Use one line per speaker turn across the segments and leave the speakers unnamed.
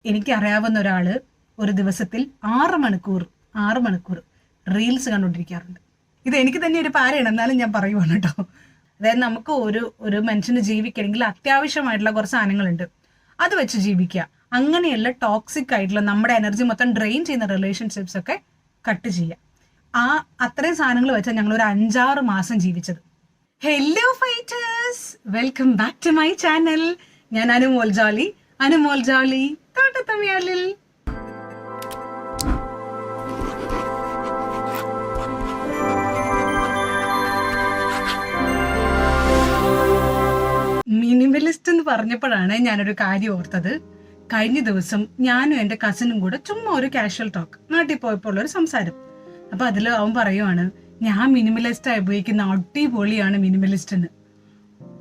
എനിക്കറിയാവുന്ന ഒരാള് ഒരു ദിവസത്തിൽ 6 മണിക്കൂർ റീൽസ് കണ്ടുകൊണ്ടിരിക്കാറുണ്ട്. ഇത് എനിക്ക് തന്നെ ഒരു പാരയാണ്, എന്നാലും ഞാൻ പറയുവാണ് കേട്ടോ. അതായത് നമുക്ക് ഒരു മനുഷ്യന് ജീവിക്കണമെങ്കിൽ അത്യാവശ്യമായിട്ടുള്ള കുറച്ച് സാധനങ്ങളുണ്ട്, അത് വെച്ച് ജീവിക്കുക. അങ്ങനെയല്ല ടോക്സിക് ആയിട്ടുള്ള നമ്മുടെ എനർജി മൊത്തം ഡ്രെയിൻ ചെയ്യുന്ന റിലേഷൻഷിപ്സ് ഒക്കെ കട്ട് ചെയ്യുക. അത്രയും സാധനങ്ങൾ വെച്ചാൽ ഞങ്ങൾ ഒരു 5-6 മാസം ജീവിച്ചത്. Hello fighters, welcome back to my channel. ഞാൻ അനുമോൾ ജോളി തോട്ടത്തമിയാലിൽ. മിനിമലിസ്റ്റ് എന്ന് പറഞ്ഞപ്പോഴാണ് ഞാനൊരു കാര്യം ഓർത്തത്. കഴിഞ്ഞ ദിവസം ഞാനും എൻ്റെ കസിനും കൂടെ ചുമ്മാ ഒരു കാഷ്വൽ ടോക്ക്, നാട്ടിൽ പോയപ്പോൾ ഉള്ളൊരു സംസാരം. അപ്പൊ അതിൽ അവൻ പറയുവാണ്, ഞാൻ മിനിമലിസ്റ്റ് ഉപയോഗിക്കുന്ന അടിപൊളിയാണ് മിനിമലിസ്റ്റ് എന്ന്.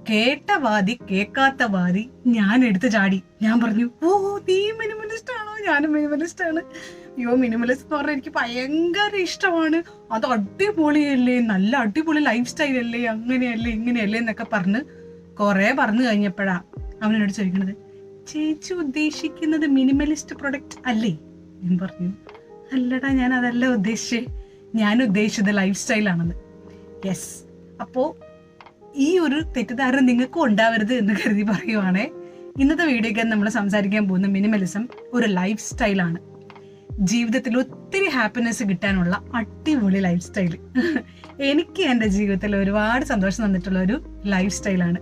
കേട്ട വാദി കേൾക്കാത്ത വാദി ഞാൻ എടുത്ത് ചാടി. ഞാൻ പറഞ്ഞു, ഓ നീ മിനിമലിസ്റ്റ് ആണോ? ഞാനും മിനിമലിസ്റ്റ് ആണ്. അയ്യോ, മിനിമലിസ്റ്റ് എന്ന് പറഞ്ഞാൽ എനിക്ക് ഭയങ്കര ഇഷ്ടമാണ്, അത് അടിപൊളിയല്ലേ, നല്ല അടിപൊളി ലൈഫ് സ്റ്റൈൽ അല്ലേ, അങ്ങനെയല്ലേ ഇങ്ങനെയല്ലേ എന്നൊക്കെ പറഞ്ഞു പറഞ്ഞു കഴിഞ്ഞപ്പോഴാ അവനോട് ചോദിക്കണത്, ചേച്ചി ഉദ്ദേശിക്കുന്നത് മിനിമലിസ്റ്റ് പ്രൊഡക്റ്റ് അല്ലേ? ഞാൻ പറഞ്ഞു, അല്ലടാ, ഞാൻ അതല്ല ഉദ്ദേശിച്ചേ, ഞാൻ ഉദ്ദേശിച്ചത് ലൈഫ് സ്റ്റൈലാണെന്ന്. യെസ്, അപ്പോ ഈ ഒരു തെറ്റിദ്ധാരണ നിങ്ങൾക്കും ഉണ്ടാവരുത് എന്ന് കരുതി പറയുവാണേ. ഇന്നത്തെ വീഡിയോയ്ക്ക് നമ്മൾ സംസാരിക്കാൻ പോകുന്ന മിനിമലിസം ഒരു ലൈഫ് സ്റ്റൈലാണ്. ജീവിതത്തിൽ ഒത്തിരി ഹാപ്പിനെസ് കിട്ടാനുള്ള അടിപൊളി ലൈഫ് സ്റ്റൈൽ. എനിക്ക് എൻ്റെ ജീവിതത്തിൽ ഒരുപാട് സന്തോഷം തന്നിട്ടുള്ള ഒരു ലൈഫ് സ്റ്റൈലാണ്.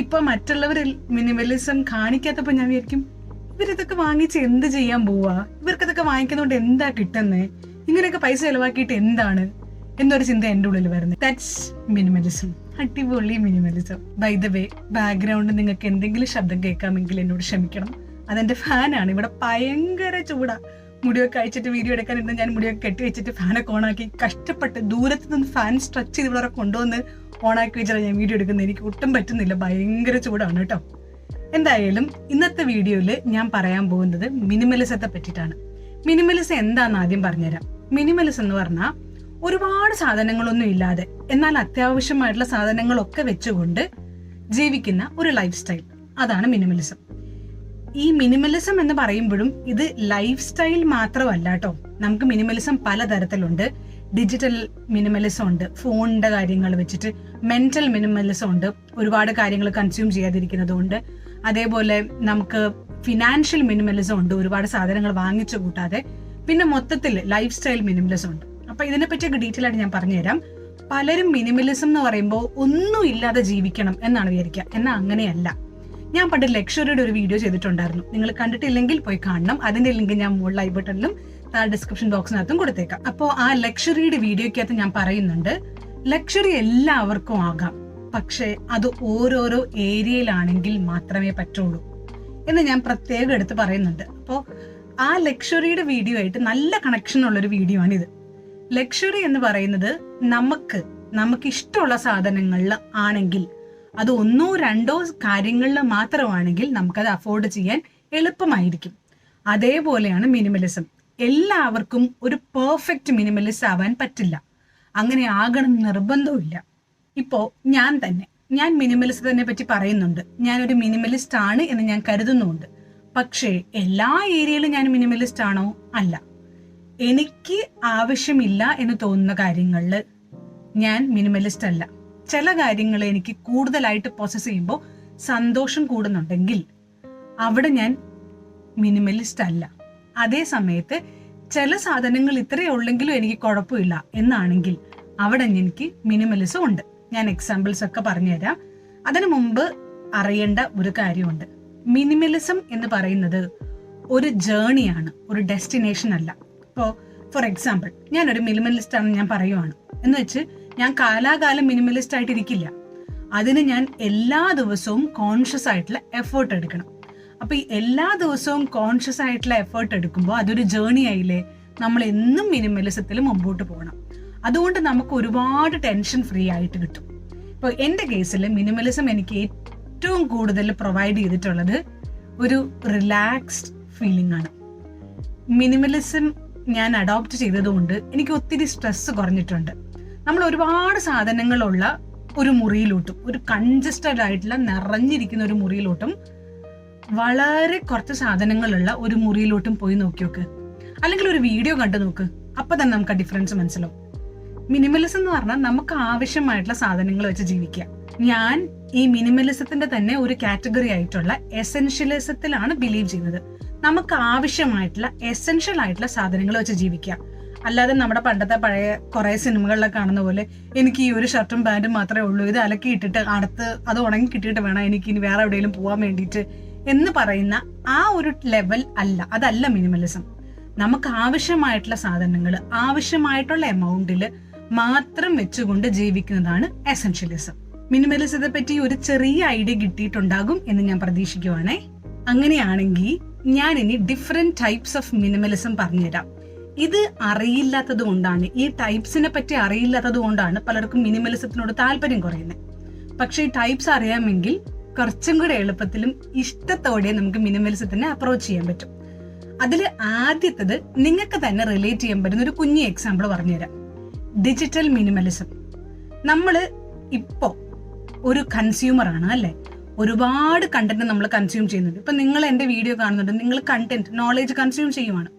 ഇപ്പൊ മറ്റുള്ളവർ മിനിമലിസം കാണിക്കാത്തപ്പോ ഞാൻ വിചാരിക്കും, ഇവരിതൊക്കെ വാങ്ങിച്ച് എന്ത് ചെയ്യാൻ പോവാ, ഇവർക്കിതൊക്കെ വാങ്ങിക്കുന്നതുകൊണ്ട് എന്താ കിട്ടുന്നേ, ഇങ്ങനെയൊക്കെ പൈസ ചെലവാക്കിയിട്ട് എന്താണ് എന്നൊരു ചിന്ത എൻ്റെ ഉള്ളിൽ വരുന്നത്. ദാറ്റ്സ് മിനിമലിസം, അടിപൊളി minimalism. By the way, background നിങ്ങൾക്ക് എന്തെങ്കിലും ശബ്ദം കേൾക്കാമെങ്കിൽ എന്നോട് ക്ഷമിക്കണം. അതെന്റെ ഫാനാണ്. ഇവിടെ ഭയങ്കര ചൂടാ. മുടിയൊക്കെ അയച്ചിട്ട് വീഡിയോ എടുക്കാനിരുന്ന് ഞാൻ മുടിയൊക്കെ കെട്ടി വെച്ചിട്ട് ഫാനൊക്കെ ഓണാക്കി കഷ്ടപ്പെട്ട് ദൂരത്ത് നിന്ന് ഫാൻ സ്ട്രെച്ച് ചെയ്ത് ഇവിടെ കൊണ്ടുവന്ന് ഓണാക്കി വെച്ചാൽ ഞാൻ വീഡിയോ എടുക്കുന്നത്. എനിക്ക് ഒട്ടും പറ്റുന്നില്ല, ഭയങ്കര ചൂടാണ് കേട്ടോ. എന്തായാലും ഇന്നത്തെ വീഡിയോയിൽ ഞാൻ പറയാൻ പോകുന്നത് മിനിമലിസത്തെ പറ്റിയിട്ടാണ്. മിനിമലിസം എന്താണെന്ന് ആദ്യം പറഞ്ഞുതരാം. മിനിമലിസം എന്ന് പറഞ്ഞാൽ ഒരുപാട് സാധനങ്ങളൊന്നും ഇല്ലാതെ എന്നാൽ അത്യാവശ്യമായിട്ടുള്ള സാധനങ്ങളൊക്കെ വെച്ചുകൊണ്ട് ജീവിക്കുന്ന ഒരു ലൈഫ് സ്റ്റൈൽ, അതാണ് മിനിമലിസം. ഈ മിനിമലിസം എന്ന് പറയുമ്പോഴും ഇത് ലൈഫ് സ്റ്റൈൽ മാത്രമല്ല കേട്ടോ. നമുക്ക് മിനിമലിസം പലതരത്തിലുണ്ട്. ഡിജിറ്റൽ മിനിമലിസം ഉണ്ട്, ഫോണിന്റെ കാര്യങ്ങൾ വെച്ചിട്ട്. മെന്റൽ മിനിമലിസം ഉണ്ട്, ഒരുപാട് കാര്യങ്ങൾ കൺസ്യൂം ചെയ്യാതിരിക്കുന്നതുകൊണ്ട്. അതേപോലെ നമുക്ക് ഫിനാൻഷ്യൽ മിനിമലിസം ഉണ്ട്, ഒരുപാട് സാധനങ്ങൾ വാങ്ങിച്ചു കൂട്ടാതെ. പിന്നെ മൊത്തത്തിൽ ലൈഫ് സ്റ്റൈൽ മിനിമലിസം ഉണ്ട്. അപ്പൊ ഇതിനെപ്പറ്റിയൊക്കെ ഡീറ്റെയിൽ ആയിട്ട് ഞാൻ പറഞ്ഞുതരാം. പലരും മിനിമലിസം എന്ന് പറയുമ്പോൾ ഒന്നും ഇല്ലാതെ ജീവിക്കണം എന്നാണ് വിചാരിക്കുക. എന്നാൽ അങ്ങനെയല്ല. ഞാൻ പണ്ട് ലക്ഷറിയുടെ ഒരു വീഡിയോ ചെയ്തിട്ടുണ്ടായിരുന്നു. നിങ്ങൾ കണ്ടിട്ടില്ലെങ്കിൽ പോയി കാണണം. അതിന്റെ ലിങ്ക് ഞാൻ മുകളിൽ ഐ ബട്ടണിലും ഡിസ്ക്രിപ്ഷൻ ബോക്സിനകത്തും കൊടുത്തേക്കാം. അപ്പോൾ ആ ലക്ഷറിയുടെ വീഡിയോക്കകത്ത് ഞാൻ പറയുന്നുണ്ട്, ലക്ഷറി എല്ലാവർക്കും ആകാം, പക്ഷെ അത് ഓരോരോ ഏരിയയിലാണെങ്കിൽ മാത്രമേ പറ്റുള്ളൂ എന്ന് ഞാൻ പ്രത്യേകം എടുത്ത് പറയുന്നുണ്ട്. അപ്പോൾ ആ ലക്ഷറിയുടെ വീഡിയോ ആയിട്ട് നല്ല കണക്ഷൻ ഉള്ളൊരു വീഡിയോ ആണിത്. ലക്ഷറി എന്ന് പറയുന്നത് നമുക്ക് ഇഷ്ടമുള്ള സാധനങ്ങളിൽ ആണെങ്കിൽ, അത് 1-2 കാര്യങ്ങളിൽ മാത്രമാണെങ്കിൽ നമുക്കത് അഫോർഡ് ചെയ്യാൻ എളുപ്പമായിരിക്കും. അതേപോലെയാണ് മിനിമലിസം. എല്ലാവർക്കും ഒരു പെർഫെക്റ്റ് മിനിമലിസ്റ്റ് ആവാൻ പറ്റില്ല, അങ്ങനെ ആകണം നിർബന്ധമില്ല. ഇപ്പോ ഞാൻ മിനിമലിസത്തിനെ പറ്റി പറയുന്നുണ്ട്, ഞാനൊരു മിനിമലിസ്റ്റ് ആണ് എന്ന് ഞാൻ കരുതുന്നുണ്ട്. പക്ഷേ എല്ലാ ഏരിയയിലും ഞാൻ മിനിമലിസ്റ്റ് ആണോ? അല്ല. എനിക്ക് ആവശ്യമില്ല എന്ന് തോന്നുന്ന കാര്യങ്ങളിൽ ഞാൻ മിനിമലിസ്റ്റ് അല്ല. ചില കാര്യങ്ങൾ എനിക്ക് കൂടുതലായിട്ട് പ്രോസസ് ചെയ്യുമ്പോൾ സന്തോഷം കൂടുന്നുണ്ടെങ്കിൽ അവിടെ ഞാൻ മിനിമലിസ്റ്റ് അല്ല. അതേ സമയത്ത് ചില സാധനങ്ങൾ ഇത്രയേ ഉള്ളെങ്കിലും എനിക്ക് കുഴപ്പമില്ല എന്നാണെങ്കിൽ അവിടെ എനിക്ക് മിനിമലിസം ഉണ്ട്. ഞാൻ എക്സാമ്പിൾസ് ഒക്കെ പറഞ്ഞുതരാം. അതിനു മുമ്പ് അറിയേണ്ട ഒരു കാര്യമുണ്ട്. മിനിമലിസം എന്ന് പറയുന്നത് ഒരു ജേണിയാണ്, ഒരു ഡെസ്റ്റിനേഷൻ അല്ല. ഇപ്പോൾ ഫോർ എക്സാമ്പിൾ, ഞാനൊരു മിനിമലിസ്റ്റ് ആണെന്ന് ഞാൻ പറയുവാണ് എന്ന് വെച്ച് ഞാൻ കാലാകാലം മിനിമലിസ്റ്റ് ആയിട്ട് ഇരിക്കില്ല. അതിന് ഞാൻ എല്ലാ ദിവസവും കോൺഷ്യസ് ആയിട്ടുള്ള എഫേർട്ട് എടുക്കണം. അപ്പൊ ഈ എല്ലാ ദിവസവും കോൺഷ്യസ് ആയിട്ടുള്ള എഫേർട്ട് എടുക്കുമ്പോൾ അതൊരു ജേണി ആയില്ലേ. നമ്മൾ എന്നും മിനിമലിസത്തിൽ മുമ്പോട്ട് പോകണം. അതുകൊണ്ട് നമുക്ക് ഒരുപാട് ടെൻഷൻ ഫ്രീ ആയിട്ട് കിട്ടും. ഇപ്പൊ എന്റെ കേസിൽ മിനിമലിസം എനിക്ക് ഏറ്റവും കൂടുതൽ പ്രൊവൈഡ് ചെയ്തിട്ടുള്ളത് ഒരു റിലാക്സ്ഡ് ഫീലിംഗ് ആണ്. മിനിമലിസം ഞാൻ അഡോപ്റ്റ് ചെയ്തതുകൊണ്ട് എനിക്ക് ഒത്തിരി സ്ട്രെസ് കുറഞ്ഞിട്ടുണ്ട്. നമ്മൾ ഒരുപാട് സാധനങ്ങളുള്ള ഒരു മുറിയിലോട്ടും, ഒരു കൺജസ്റ്റഡ് ആയിട്ടുള്ള നിറഞ്ഞിരിക്കുന്ന ഒരു മുറിയിലോട്ടും വളരെ കുറച്ച് സാധനങ്ങളുള്ള ഒരു മുറിയിലോട്ടും പോയി നോക്കി നോക്ക്, അല്ലെങ്കിൽ ഒരു വീഡിയോ കണ്ടു നോക്ക്. അപ്പൊ തന്നെ നമുക്ക് ആ ഡിഫറൻസ് മനസ്സിലാവും. മിനിമലിസം എന്ന് പറഞ്ഞാൽ നമുക്ക് ആവശ്യമായിട്ടുള്ള സാധനങ്ങൾ വെച്ച് ജീവിക്കുക. ഞാൻ ഈ മിനിമലിസത്തിന്റെ തന്നെ ഒരു കാറ്റഗറി ആയിട്ടുള്ള എസെൻഷ്യലിസത്തിലാണ് ബിലീവ് ചെയ്യുന്നത്. നമുക്ക് ആവശ്യമായിട്ടുള്ള എസെൻഷ്യൽ ആയിട്ടുള്ള സാധനങ്ങൾ വെച്ച് ജീവിക്കുക. അല്ലാതെ നമ്മുടെ പണ്ടത്തെ പഴയ കുറെ സിനിമകളിലൊക്കെ കാണുന്ന പോലെ എനിക്ക് ഈ ഒരു ഷർട്ടും പാന്റും മാത്രമേ ഉള്ളൂ, ഇത് അലക്കി ഇട്ടിട്ട് അടുത്ത് അത് ഉണങ്ങി കിട്ടിയിട്ട് വേണം എനിക്ക് ഇനി വേറെ എവിടെയെങ്കിലും പോകാൻ വേണ്ടിയിട്ട് എന്ന് പറയുന്ന ആ ഒരു ലെവൽ അല്ല. അതല്ല മിനിമലിസം. നമുക്ക് ആവശ്യമായിട്ടുള്ള സാധനങ്ങൾ ആവശ്യമായിട്ടുള്ള എമൗണ്ടിൽ മാത്രം വെച്ചുകൊണ്ട് ജീവിക്കുന്നതാണ് എസെൻഷ്യലിസം. മിനിമലിസത്തെ പറ്റി ഒരു ചെറിയ ഐഡിയ കിട്ടിയിട്ടുണ്ടാകും എന്ന് ഞാൻ പ്രതീക്ഷിക്കുവാണേ. അങ്ങനെയാണെങ്കിൽ ഞാൻ ഇനി ഡിഫറെന്റ് ടൈപ്സ് ഓഫ് മിനിമലിസം പറഞ്ഞുതരാം. ഇത് അറിയില്ലാത്തത് കൊണ്ടാണ്, ഈ ടൈപ്സിനെ പറ്റി അറിയില്ലാത്തത് കൊണ്ടാണ് പലർക്കും മിനിമലിസത്തിനോട് താല്പര്യം കുറയുന്നത്. പക്ഷെ ഈ ടൈപ്സ് അറിയാമെങ്കിൽ കുറച്ചും കൂടെ എളുപ്പത്തിലും ഇഷ്ടത്തോടെ നമുക്ക് മിനിമലിസത്തിനെ അപ്രോച്ച് ചെയ്യാൻ പറ്റും. അതിൽ ആദ്യത്തത് നിങ്ങൾക്ക് തന്നെ റിലേറ്റ് ചെയ്യാൻ പറ്റുന്ന ഒരു കുഞ്ഞു എക്സാമ്പിൾ പറഞ്ഞുതരാം. Digital minimalism. നമ്മള് ഇപ്പോ ഒരു കൺസ്യൂമർ ആണ് അല്ലെ, ഒരുപാട് കണ്ടന്റ് നമ്മൾ കൺസ്യൂം ചെയ്യുന്നുണ്ട്. ഇപ്പൊ നിങ്ങൾ എന്റെ വീഡിയോ കാണുന്നുണ്ട്, നിങ്ങൾ കണ്ടന്റ് നോളേജ് കൺസ്യൂം ചെയ്യുവാണ്.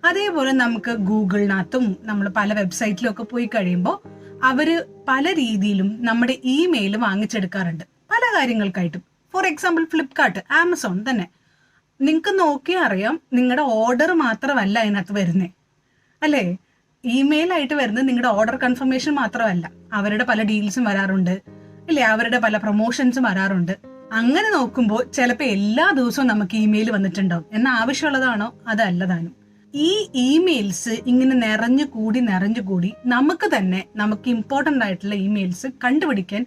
അതേപോലെ നമുക്ക് ഗൂഗിളിനകത്തും നമ്മൾ പല വെബ്സൈറ്റിലും ഒക്കെ പോയി കഴിയുമ്പോൾ അവര് പല രീതിയിലും നമ്മുടെ ഇമെയിൽ വാങ്ങിച്ചെടുക്കാറുണ്ട് പല കാര്യങ്ങൾക്കായിട്ടും. ഫോർ എക്സാമ്പിൾ ഫ്ലിപ്കാർട്ട്, ആമസോൺ തന്നെ. നിങ്ങൾക്ക് നോക്കിയാൽ അറിയാം, നിങ്ങളുടെ ഓർഡർ മാത്രമല്ല അതിനകത്ത് വരുന്നേ അല്ലേ. ഇമെയിൽ ആയിട്ട് വരുന്നത് നിങ്ങളുടെ ഓർഡർ കൺഫർമേഷൻ മാത്രമല്ല, അവരുടെ പല ഡീൽസും വരാറുണ്ട് ഇല്ലേ, അവരുടെ പല പ്രൊമോഷൻസും വരാറുണ്ട്. അങ്ങനെ നോക്കുമ്പോൾ ചിലപ്പോൾ എല്ലാ ദിവസവും നമുക്ക് ഇമെയിൽ വന്നിട്ടുണ്ടാവും. എന്നാൽ ആവശ്യമുള്ളതാണോ? അതല്ലതാനും. ഈ ഇമെയിൽസ് ഇങ്ങനെ നിറഞ്ഞു കൂടി നമുക്ക് തന്നെ നമുക്ക് ഇമ്പോർട്ടന്റ് ആയിട്ടുള്ള ഇമെയിൽസ് കണ്ടുപിടിക്കാൻ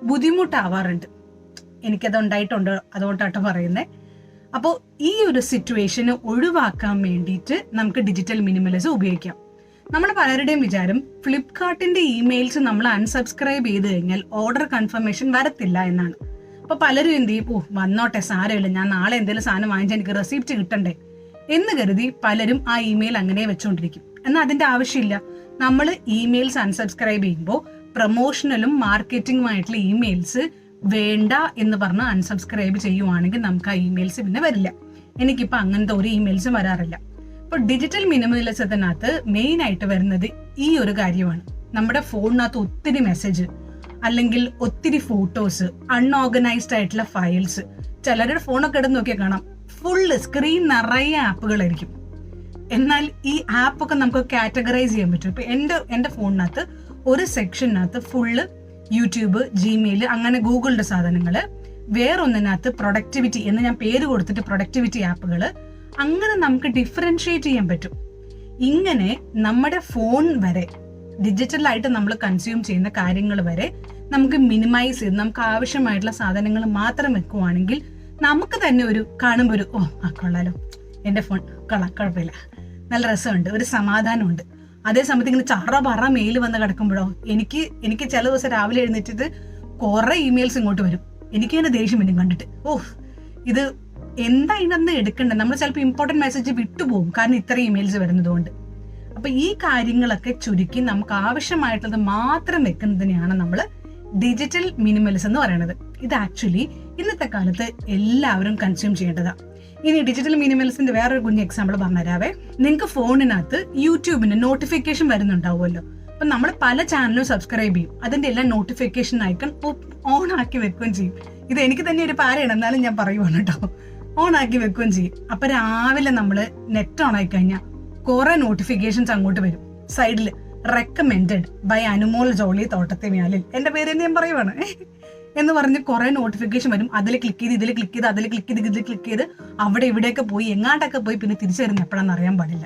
ബുദ്ധിമുട്ടാവാറുണ്ട്. എനിക്കത് ഉണ്ടായിട്ടുണ്ടോ, അതുകൊണ്ടാട്ടോ പറയുന്നത്. അപ്പോൾ ഈ ഒരു സിറ്റുവേഷന് ഒഴിവാക്കാൻ വേണ്ടിയിട്ട് നമുക്ക് ഡിജിറ്റൽ മിനിമലിസം ഉപയോഗിക്കാം. നമ്മൾ പലരുടെയും വിചാരം ഫ്ലിപ്കാർട്ടിന്റെ ഇമെയിൽസ് നമ്മൾ അൺസബ്സ്ക്രൈബ് ചെയ്ത് കഴിഞ്ഞാൽ ഓർഡർ കൺഫർമേഷൻ വരത്തില്ല എന്നാണ്. അപ്പൊ പലരും എന്ത് ചെയ്യും, വന്നോട്ടെ സാരമില്ല, ഞാൻ നാളെ എന്തെങ്കിലും സാധനം വാങ്ങിച്ചാൽ എനിക്ക് റെസിപ്റ്റ് കിട്ടണ്ടേ എന്ന് കരുതി പലരും ആ ഇമെയിൽ അങ്ങനെ വെച്ചുകൊണ്ടിരിക്കും. എന്നാൽ അതിന്റെ ആവശ്യമില്ല. നമ്മൾ ഇമെയിൽസ് അൺസബ്സ്ക്രൈബ് ചെയ്യുമ്പോൾ പ്രൊമോഷണലും മാർക്കറ്റിംഗുമായിട്ടുള്ള ഇമെയിൽസ് വേണ്ട എന്ന് പറഞ്ഞ് അൺസബ്സ്ക്രൈബ് ചെയ്യുവാണെങ്കിൽ നമുക്ക് ആ ഇമെയിൽസ് പിന്നെ വരില്ല. എനിക്കിപ്പോ അങ്ങനത്തെ ഒരു ഇമെയിൽസും വരാറില്ല. ഇപ്പൊ ഡിജിറ്റൽ മിനിമലിസത്തിനകത്ത് മെയിൻ ആയിട്ട് വരുന്നത് ഈ ഒരു കാര്യമാണ്. നമ്മുടെ ഫോണിനകത്ത് ഒത്തിരി മെസ്സേജ് അല്ലെങ്കിൽ ഒത്തിരി ഫോട്ടോസ്, അൺഓർഗനൈസ്ഡ് ആയിട്ടുള്ള ഫയൽസ്. ചിലരുടെ ഫോണൊക്കെ എടുത്ത് നോക്കിയാൽ കാണാം, ഫുള്ള് സ്ക്രീൻ നിറയെ ആപ്പുകളായിരിക്കും. എന്നാൽ ഈ ആപ്പൊക്കെ നമുക്ക് കാറ്റഗറൈസ് ചെയ്യാൻ പറ്റും. ഇപ്പൊ എന്റെ ഫോണിനകത്ത് ഒരു സെക്ഷനകത്ത് ഫുള്ള് യൂട്യൂബ്, ജിമെയിൽ, അങ്ങനെ ഗൂഗിളിന്റെ സാധനങ്ങള്, വേറൊന്നിനകത്ത് പ്രൊഡക്ടിവിറ്റി എന്ന് ഞാൻ പേര് കൊടുത്തിട്ട് പ്രൊഡക്ടിവിറ്റി ആപ്പുകള്. അങ്ങനെ നമുക്ക് ഡിഫറൻഷിയേറ്റ് ചെയ്യാൻ പറ്റും. ഇങ്ങനെ നമ്മുടെ ഫോൺ വരെ ഡിജിറ്റലായിട്ട് നമ്മൾ കൺസ്യൂം ചെയ്യുന്ന കാര്യങ്ങൾ വരെ നമുക്ക് മിനിമൈസ് ചെയ്ത് നമുക്ക് ആവശ്യമായിട്ടുള്ള സാധനങ്ങൾ മാത്രം വെക്കുവാണെങ്കിൽ നമുക്ക് തന്നെ ഒരു കാണുമ്പോൾ ഒരു കൊള്ളാലോ, എന്റെ ഫോൺ കൊള്ളാം, കുഴപ്പമില്ല, നല്ല രസമുണ്ട്, ഒരു സമാധാനമുണ്ട്. അതേ സമയത്ത് ഇങ്ങനെ ചറ മെയിൽ വന്ന് കിടക്കുമ്പോഴോ എനിക്ക് ചില ദിവസം രാവിലെ എഴുന്നേറ്റിട്ട് കുറെ ഇമെയിൽസ് ഇങ്ങോട്ട് വരും. എനിക്ക് തന്നെ ദേഷ്യം വരും കണ്ടിട്ട്. ഇത് എന്താ ഇതിനകത്ത് എടുക്കണ്ടേ? നമ്മൾ ചിലപ്പോൾ ഇമ്പോർട്ടന്റ് മെസ്സേജ് വിട്ടുപോകും, കാരണം ഇത്ര ഇമെയിൽസ് വരുന്നത് കൊണ്ട്. അപ്പൊ ഈ കാര്യങ്ങളൊക്കെ ചുരുക്കി നമുക്ക് ആവശ്യമായിട്ടുള്ളത് മാത്രം വെക്കുന്നതിനെയാണ് നമ്മൾ ഡിജിറ്റൽ മിനിമലിസം എന്ന് പറയുന്നത്. ഇത് ആക്ച്വലി ഇന്നത്തെ കാലത്ത് എല്ലാവരും കൺസ്യൂം ചെയ്യേണ്ടതാണ്. ഇനി ഡിജിറ്റൽ മിനിമലിസത്തിന്റെ വേറൊരു കുഞ്ഞ് എക്സാമ്പിൾ പറഞ്ഞുതരാവേ. നിങ്ങൾക്ക് ഫോണിനകത്ത് യൂട്യൂബിന് നോട്ടിഫിക്കേഷൻ വരുന്നുണ്ടാവുമല്ലോ. അപ്പൊ നമ്മൾ പല ചാനലും സബ്സ്ക്രൈബ് ചെയ്യും, അതിന്റെ എല്ലാം നോട്ടിഫിക്കേഷൻ ഐക്കൺ ഓൺ ആക്കി വെക്കുകയും ചെയ്യും. ഇത് എനിക്ക് തന്നെ ഒരു പാരയാണ്, എന്നാലും ഞാൻ പറയുവാണ് കേട്ടോ. ഓൺ ആക്കി വെക്കുകയും ചെയ്യും. അപ്പൊ രാവിലെ നമ്മള് നെറ്റ് ഓൺ ആയി കഴിഞ്ഞാൽ കുറെ നോട്ടിഫിക്കേഷൻസ് അങ്ങോട്ട് വരും. സൈഡില് റെക്കമെൻഡഡ് ബൈ അനുമോൾ ജോളി തോട്ടത്തിമേലിൽ, എന്റെ പേര് തന്നെ ഞാൻ പറയുവാണ് എന്ന് പറഞ്ഞ് കുറെ നോട്ടിഫിക്കേഷൻ വരും. അതിൽ ക്ലിക്ക് ചെയ്ത് ഇതിൽ ക്ലിക്ക് ചെയ്ത് അതിൽ ക്ലിക്ക് ചെയ്ത് ഇതിൽ ക്ലിക്ക് ചെയ്ത് അവിടെ ഇവിടെയൊക്കെ പോയി എങ്ങാണ്ടൊക്കെ പോയി പിന്നെ തിരിച്ചു വരുന്ന എപ്പോഴാണെന്ന് അറിയാൻ പാടില്ല.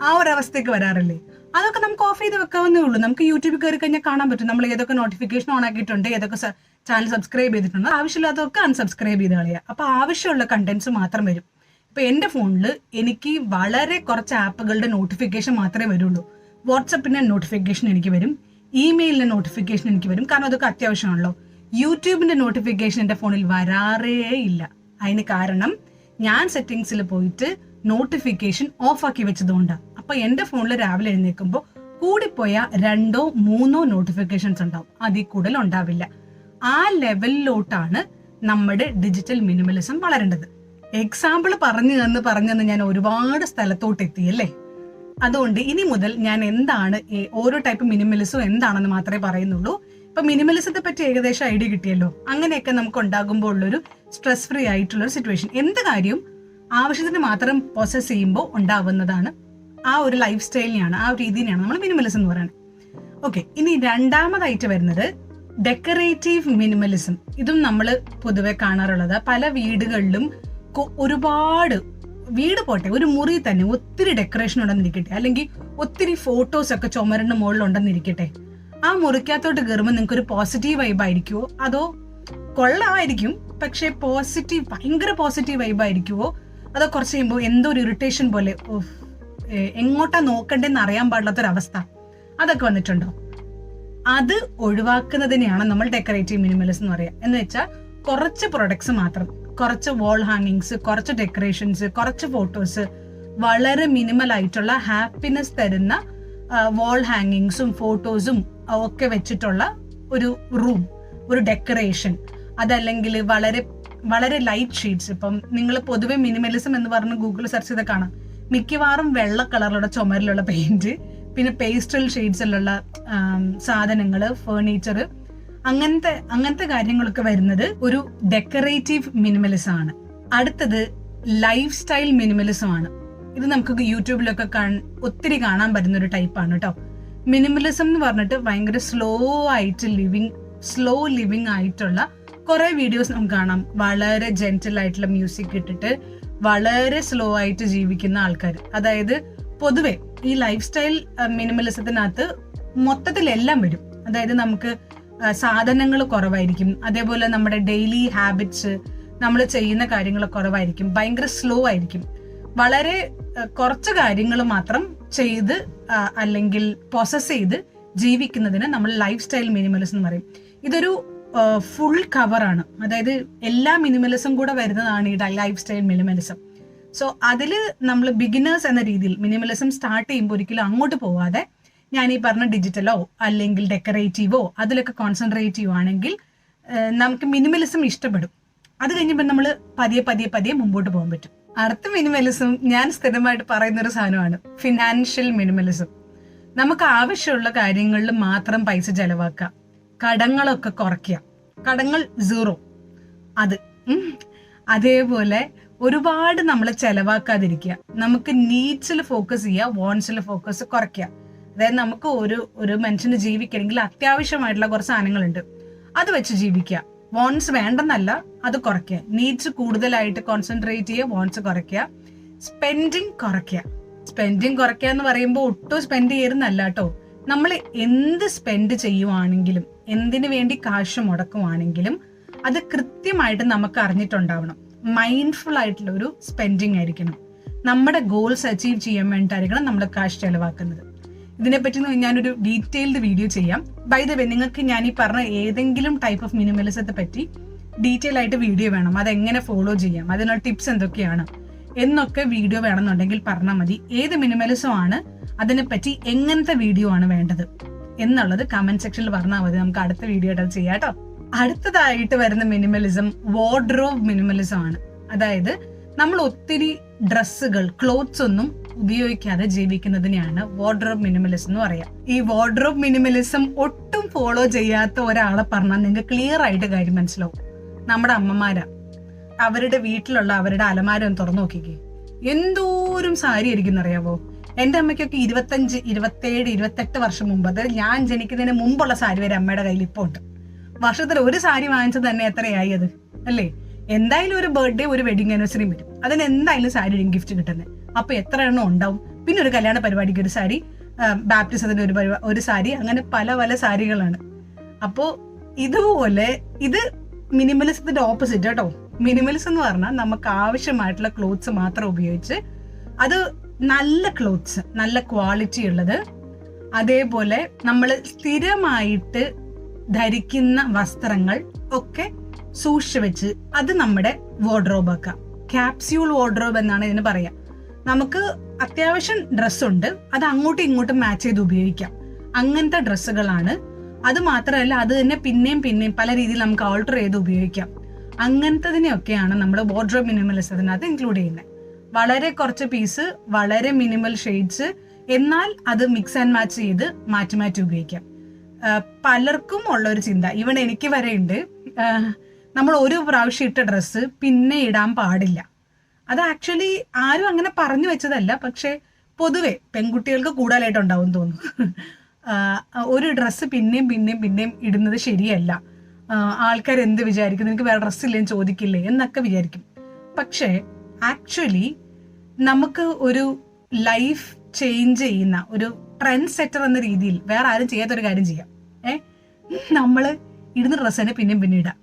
ആ ഒരു അവസ്ഥയൊക്കെ വരാറില്ലേ? അതൊക്കെ നമുക്ക് ഓഫ് ചെയ്ത് വെക്കാവുന്നേ ഉള്ളൂ. നമുക്ക് യൂട്യൂബിൽ കയറി കഴിഞ്ഞാൽ കാണാൻ പറ്റും നമ്മൾ ഏതൊക്കെ നോട്ടിഫിക്കേഷൻ ഓൺ ആക്കിയിട്ടുണ്ട്, ഏതൊക്കെ ചാനൽ സബ്സ്ക്രൈബ് ചെയ്തിട്ടുണ്ട്. ആവശ്യമില്ലാത്തതൊക്കെ അൺസബ്സ്ക്രൈബ് ചെയ്ത് കളയുക. അപ്പൊ ആവശ്യമുള്ള കണ്ടന്റ്സ് മാത്രം വരും. ഇപ്പൊ എന്റെ ഫോണിൽ എനിക്ക് വളരെ കുറച്ച് ആപ്പുകളുടെ നോട്ടിഫിക്കേഷൻ മാത്രമേ വരുള്ളൂ. വാട്സപ്പിന്റെ നോട്ടിഫിക്കേഷൻ എനിക്ക് വരും, ഇമെയിലിന്റെ നോട്ടിഫിക്കേഷൻ എനിക്ക് വരും, കാരണം അതൊക്കെ അത്യാവശ്യമാണല്ലോ. യൂട്യൂബിന്റെ നോട്ടിഫിക്കേഷൻ എന്റെ ഫോണിൽ വരാറേ ഇല്ല. അതിന് കാരണം ഞാൻ സെറ്റിംഗ്സിൽ പോയിട്ട് നോട്ടിഫിക്കേഷൻ ഓഫ് ആക്കി വെച്ചതുകൊണ്ടാണ്. അപ്പൊ എന്റെ ഫോണിൽ രാവിലെ എഴുന്നേൽക്കുമ്പോൾ കൂടിപ്പോയ 2 or 3 നോട്ടിഫിക്കേഷൻസ് ഉണ്ടാവും, അതിൽ കൂടുതൽ ഉണ്ടാവില്ല. ആ ലെവലിലോട്ടാണ് നമ്മുടെ ഡിജിറ്റൽ മിനിമലിസം വളരേണ്ടത്. എക്സാമ്പിൾ പറഞ്ഞെന്ന് ഞാൻ ഒരുപാട് സ്ഥലത്തോട്ട് എത്തി അല്ലേ. അതുകൊണ്ട് ഇനി മുതൽ ഞാൻ എന്താണ് ഓരോ ടൈപ്പ് മിനിമലിസം എന്താണെന്ന് മാത്രമേ പറയുന്നുള്ളൂ. ഇപ്പൊ മിനിമലിസത്തെ പറ്റി ഏകദേശം ഐഡിയ കിട്ടിയല്ലോ. അങ്ങനെയൊക്കെ നമുക്ക് ഉണ്ടാകുമ്പോൾ ഉള്ളൊരു സ്ട്രെസ് ഫ്രീ ആയിട്ടുള്ള ഒരു സിറ്റുവേഷൻ. എന്ത് കാര്യവും ആവശ്യത്തിന് മാത്രം പ്രോസസ് ചെയ്യുമ്പോൾ ഉണ്ടാവുന്നതാണ്. ആ ഒരു ലൈഫ് സ്റ്റൈലിനെയാണ്, ആ ഒരു രീതിനെയാണ് നമ്മൾ മിനിമലിസം എന്ന് പറയുന്നത്. ഓക്കെ, ഇനി രണ്ടാമതായിട്ട് വരുന്നത് ഡെക്കറേറ്റീവ് മിനിമലിസം. ഇതും നമ്മൾ പൊതുവെ കാണാറുള്ളത്. പല വീടുകളിലും ഒരുപാട്, വീട് പോട്ടെ, ഒരു മുറി തന്നെ ഒത്തിരി ഡെക്കറേഷൻ ഉണ്ടെന്നിരിക്കട്ടെ, അല്ലെങ്കിൽ ഒത്തിരി ഫോട്ടോസ് ഒക്കെ ചുമരിന്റെ മുകളിൽ ഉണ്ടെന്നിരിക്കട്ടെ, ആ മുറിക്കകത്തോട്ട് കയറുമ്പോൾ നിങ്ങൾക്ക് ഒരു പോസിറ്റീവ് വൈബ് ആയിരിക്കുമോ അതോ കൊള്ളായിരിക്കും പക്ഷെ ഭയങ്കര പോസിറ്റീവ് വൈബ് ആയിരിക്കുമോ, അതോ കുറച്ച് കഴിയുമ്പോൾ എന്തോ ഒരു ഇറിറ്റേഷൻ പോലെ എങ്ങോട്ടാ നോക്കണ്ടെന്ന് അറിയാൻ പാടില്ലാത്തൊരവസ്ഥ, അതൊക്കെ വന്നിട്ടുണ്ടോ? അത് ഒഴിവാക്കുന്നതിനെയാണ് നമ്മൾ ഡെക്കറേറ്റീവ് മിനിമലിസം എന്ന് പറയാം. എന്ന് വെച്ചാൽ കുറച്ച് പ്രൊഡക്ട്സ് മാത്രം, കുറച്ച് വാൾ ഹാങ്ങിങ്സ്, കുറച്ച് ഡെക്കറേഷൻസ്, കുറച്ച് ഫോട്ടോസ്, വളരെ മിനിമൽ ആയിട്ടുള്ള ഹാപ്പിനെസ് തരുന്ന വാൾ ഹാങ്ങിങ്സും ഫോട്ടോസും ഒക്കെ വെച്ചിട്ടുള്ള ഒരു റൂം, ഒരു ഡെക്കറേഷൻ. അതല്ലെങ്കിൽ വളരെ വളരെ ലൈറ്റ് ഷെയ്ഡ്സ്. ഇപ്പം നിങ്ങൾ പൊതുവെ മിനിമലിസം എന്ന് പറഞ്ഞ് ഗൂഗിൾ സെർച്ച് ചെയ്ത് കാണാം, മിക്കവാറും വെള്ള കളറിലുള്ള ചുമരിലുള്ള പെയിന്റ്, പിന്നെ പേസ്റ്റൽ ഷെയ്ഡ്സിലുള്ള സാധനങ്ങൾ, ഫേർണിച്ചർ, അങ്ങനത്തെ കാര്യങ്ങളൊക്കെ വരുന്നത് ഒരു ഡെക്കറേറ്റീവ് മിനിമലിസം ആണ്. അടുത്തത് ലൈഫ് സ്റ്റൈൽ മിനിമലിസം ആണ്. ഇത് നമുക്ക് യൂട്യൂബിലൊക്കെ ഒത്തിരി കാണാൻ പറ്റുന്ന ഒരു ടൈപ്പാണ് കേട്ടോ. മിനിമലിസം എന്ന് പറഞ്ഞിട്ട് ഭയങ്കര സ്ലോ ലിവിങ് ആയിട്ടുള്ള കുറെ വീഡിയോസ് നമുക്ക് കാണാം. വളരെ ജെന്റിൽ ആയിട്ടുള്ള മ്യൂസിക് ഇട്ടിട്ട് വളരെ സ്ലോ ആയിട്ട് ജീവിക്കുന്ന ആൾക്കാർ. അതായത് പൊതുവെ ഈ ലൈഫ് സ്റ്റൈൽ മിനിമലിസത്തിനകത്ത് മൊത്തത്തിൽ എല്ലാം വരും. അതായത് നമുക്ക് സാധനങ്ങൾ കുറവായിരിക്കും, അതേപോലെ നമ്മുടെ ഡെയിലി ഹാബിറ്റ്സ്, നമ്മൾ ചെയ്യുന്ന കാര്യങ്ങൾ കുറവായിരിക്കും, ഭയങ്കര സ്ലോ ആയിരിക്കും. വളരെ കുറച്ച് കാര്യങ്ങൾ മാത്രം ചെയ്ത് അല്ലെങ്കിൽ പ്രോസസ് ചെയ്ത് ജീവിക്കുന്നതിന് നമ്മൾ ലൈഫ് സ്റ്റൈൽ മിനിമലിസം എന്ന് പറയും. ഇതൊരു ഫുൾ കവറാണ്. അതായത് എല്ലാ മിനിമലിസം കൂടെ വരുന്നതാണ് ഈ ലൈഫ് സ്റ്റൈൽ മിനിമലിസം. സോ അതിൽ നമ്മൾ ബിഗിനേഴ്സ് എന്ന രീതിയിൽ മിനിമലിസം സ്റ്റാർട്ട് ചെയ്യുമ്പോൾ ഒരിക്കലും അങ്ങോട്ട് പോവാതെ ഞാൻ ഈ പറഞ്ഞ ഡിജിറ്റലോ അല്ലെങ്കിൽ ഡെക്കറേറ്റീവോ അതിലൊക്കെ കോൺസെൻട്രേറ്റ് ചെയ്യുവാണെങ്കിൽ നമുക്ക് മിനിമലിസം ഇഷ്ടപ്പെടും. അത് കഴിഞ്ഞപ്പോൾ നമ്മൾ പതിയെ മുമ്പോട്ട് പോകാൻ പറ്റും. അടുത്ത മിനിമലിസം ഞാൻ സ്ഥിരമായിട്ട് പറയുന്ന ഒരു സാധനമാണ് ഫിനാൻഷ്യൽ മിനിമലിസം. നമുക്ക് ആവശ്യമുള്ള കാര്യങ്ങളിൽ മാത്രം പൈസ ചെലവാക്കുക, കടങ്ങളൊക്കെ കുറയ്ക്കുക, കടങ്ങൾ 0. അതേപോലെ ഒരുപാട് നമ്മൾ ചെലവാക്കാതിരിക്കുക, നമുക്ക് നീഡ്സിൽ ഫോക്കസ് ചെയ്യുക, വോൺസിൽ ഫോക്കസ് കുറയ്ക്കുക. അതായത് നമുക്ക് ഒരു മനുഷ്യന് ജീവിക്കണമെങ്കിൽ അത്യാവശ്യമായിട്ടുള്ള കുറച്ച് സാധനങ്ങളുണ്ട്, അത് വെച്ച് ജീവിക്കുക. വോൺസ് വേണ്ടെന്നല്ല, അത് കുറയ്ക്കുക. നീഡ്സ് കൂടുതലായിട്ട് കോൺസെൻട്രേറ്റ് ചെയ്യുക, വോൺസ് കുറയ്ക്കുക. സ്പെൻഡിങ് കുറയ്ക്കുക എന്ന് പറയുമ്പോൾ ഒട്ടും സ്പെൻഡ് ചെയ്യുന്നല്ല കേട്ടോ. നമ്മൾ എന്ത് സ്പെൻഡ് ചെയ്യുവാണെങ്കിലും, എന്തിനു വേണ്ടി കാശ് മുടക്കുവാണെങ്കിലും അത് കൃത്യമായിട്ട് നമുക്ക് അറിഞ്ഞിട്ടുണ്ടാവണം. മൈൻഡ്ഫുൾ ആയിട്ടുള്ള ഒരു സ്പെൻഡിങ് ആയിരിക്കണം. നമ്മുടെ ഗോൾസ് അച്ചീവ് ചെയ്യാൻ വേണ്ടിയിട്ടായിരിക്കണം നമ്മൾ കാശ് ചെലവാക്കുന്നത്. ഇതിനെപ്പറ്റി ഞാനൊരു ഡീറ്റെയിൽഡ് വീഡിയോ ചെയ്യാം. ബൈ ദ വേ, നിങ്ങൾക്ക് ഞാൻ ഈ പറഞ്ഞ ഏതെങ്കിലും ടൈപ്പ് ഓഫ് മിനിമലിസത്തെ പറ്റി ഡീറ്റെയിൽ ആയിട്ട് വീഡിയോ വേണം, അതെങ്ങനെ ഫോളോ ചെയ്യാം, അതിനുള്ള ടിപ്സ് എന്തൊക്കെയാണ് എന്നൊക്കെ വീഡിയോ വേണമെന്നുണ്ടെങ്കിൽ പറഞ്ഞാൽ മതി. ഏത് മിനിമലിസം ആണ്, അതിനെപ്പറ്റി എങ്ങനത്തെ വീഡിയോ ആണ് വേണ്ടത് എന്നുള്ളത് കമന്റ് സെക്ഷനിൽ പറഞ്ഞാൽ മതി. നമുക്ക് അടുത്ത വീഡിയോ ആയിട്ട് ചെയ്യാം കേട്ടോ. അടുത്തതായിട്ട് വരുന്ന മിനിമലിസം വാർഡ്രോബ് മിനിമലിസം ആണ്. അതായത് നമ്മൾ ഒത്തിരി ഡ്രസ്സുകൾ, ക്ലോത്ത്സ് ഒന്നും ഉപയോഗിക്കാതെ ജീവിക്കുന്നതിനെയാണ് വാർഡ്രോബ് മിനിമലിസം എന്ന് പറയാം. ഈ വാർഡ്രോബ് മിനിമലിസം ഒട്ടും ഫോളോ ചെയ്യാത്ത ഒരാളെ പറഞ്ഞാൽ നിങ്ങൾക്ക് ക്ലിയർ ആയിട്ട് കാര്യം മനസ്സിലാവും. നമ്മുടെ അമ്മമാരാ. അവരുടെ വീട്ടിലുള്ള അവരുടെ അലമാരം തുറന്നു നോക്കിക്കേ, എന്തോരം സാരി ആയിരിക്കും അറിയാവോ. എന്റെ അമ്മയ്ക്കൊക്കെ 25, 27, 28 വർഷം മുമ്പ്, അതായത് ഞാൻ ജനിക്കുന്നതിന് മുമ്പുള്ള സാരി വരെ അമ്മയുടെ കയ്യിൽ ഇപ്പോൾ ഉണ്ട്. വർഷത്തിൽ ഒരു സാരി വാങ്ങിച്ചത് തന്നെ എത്രയായി അത് അല്ലേ? എന്തായാലും ഒരു ബർത്ത്ഡേ, ഒരു വെഡിങ് ആനിവേഴ്സറി വരും, അതിന് എന്തായാലും സാരി ഗിഫ്റ്റ് കിട്ടുന്നത്. അപ്പൊ എത്ര എണ്ണം ഉണ്ടാവും. പിന്നെ ഒരു കല്യാണ പരിപാടിക്ക് ഒരു സാരി, ബാപ്റ്റിസത്തിന് ഒരു സാരി, അങ്ങനെ പല സാരികളാണ്. അപ്പോ ഇതുപോലെ ഇത് മിനിമലിസത്തിന്റെ ഓപ്പോസിറ്റ് കേട്ടോ. മിനിമലിസം എന്ന് പറഞ്ഞാൽ നമുക്ക് ആവശ്യമായിട്ടുള്ള ക്ലോത്ത്സ് മാത്രം ഉപയോഗിച്ച്, അത് നല്ല ക്ലോത്ത്സ്, നല്ല ക്വാളിറ്റി ഉള്ളത്, അതേപോലെ നമ്മൾ സ്ഥിരമായിട്ട് ധരിക്കുന്ന വസ്ത്രങ്ങൾ ഒക്കെ സൂക്ഷിച്ചു വെച്ച് അത് നമ്മുടെ വാർഡ്രോബ് ആക്കാം. ക്യാപ്സ്യൂൾ വാർഡ്രോബ് എന്നാണ് ഇതിന് പറയാം. നമുക്ക് അത്യാവശ്യം ഡ്രസ്സുണ്ട്, അത് അങ്ങോട്ടും ഇങ്ങോട്ടും മാച്ച് ചെയ്ത് ഉപയോഗിക്കാം. അങ്ങനത്തെ ഡ്രസ്സുകളാണ്. അത് മാത്രമല്ല, അത് തന്നെ പിന്നെയും പല രീതിയിൽ നമുക്ക് ആൾട്ടർ ചെയ്ത് ഉപയോഗിക്കാം. അങ്ങനത്തതിനെയൊക്കെയാണ് നമ്മൾ വാർഡ്രോബ് മിനിമലിസത്തിനകത്ത് ഇൻക്ലൂഡ് ചെയ്യുന്നത്. വളരെ കുറച്ച് പീസ്, വളരെ മിനിമൽ ഷെയ്ഡ്സ്, എന്നാൽ അത് മിക്സ് ആൻഡ് മാച്ച് ചെയ്ത് മാറ്റി മാറ്റി ഉപയോഗിക്കാം. പലർക്കും ഉള്ള ഒരു ചിന്ത, ഈവൻ എനിക്ക് വരെ ഉണ്ട്, നമ്മൾ ഒരു പ്രാവശ്യം ഇട്ട ഡ്രസ്സ് പിന്നെ ഇടാൻ പാടില്ല. അത് ആക്ച്വലി ആരും അങ്ങനെ പറഞ്ഞു വെച്ചതല്ല, പക്ഷെ പൊതുവെ പെൺകുട്ടികൾക്ക് കൂടുതലായിട്ട് ഉണ്ടാവും തോന്നുന്നു. ഒരു ഡ്രസ്സ് പിന്നെയും പിന്നെയും പിന്നെയും ഇടുന്നത് ശരിയല്ല, ആൾക്കാർ എന്ത് വിചാരിക്കും, നിനക്ക് വേറെ ഡ്രസ്സില്ലേന്ന് ചോദിക്കില്ലേ എന്നൊക്കെ വിചാരിക്കും. പക്ഷേ ആക്ച്വലി നമുക്ക് ഒരു ലൈഫ് ചേഞ്ച് ചെയ്യുന്ന ഒരു ട്രെൻഡ് സെറ്റർ എന്ന രീതിയിൽ വേറെ ആരും ചെയ്യാത്തൊരു കാര്യം ചെയ്യാം. നമ്മൾ ഇടുന്ന ഡ്രസ്സിനെ പിന്നെയും പിന്നെ ഇടാം.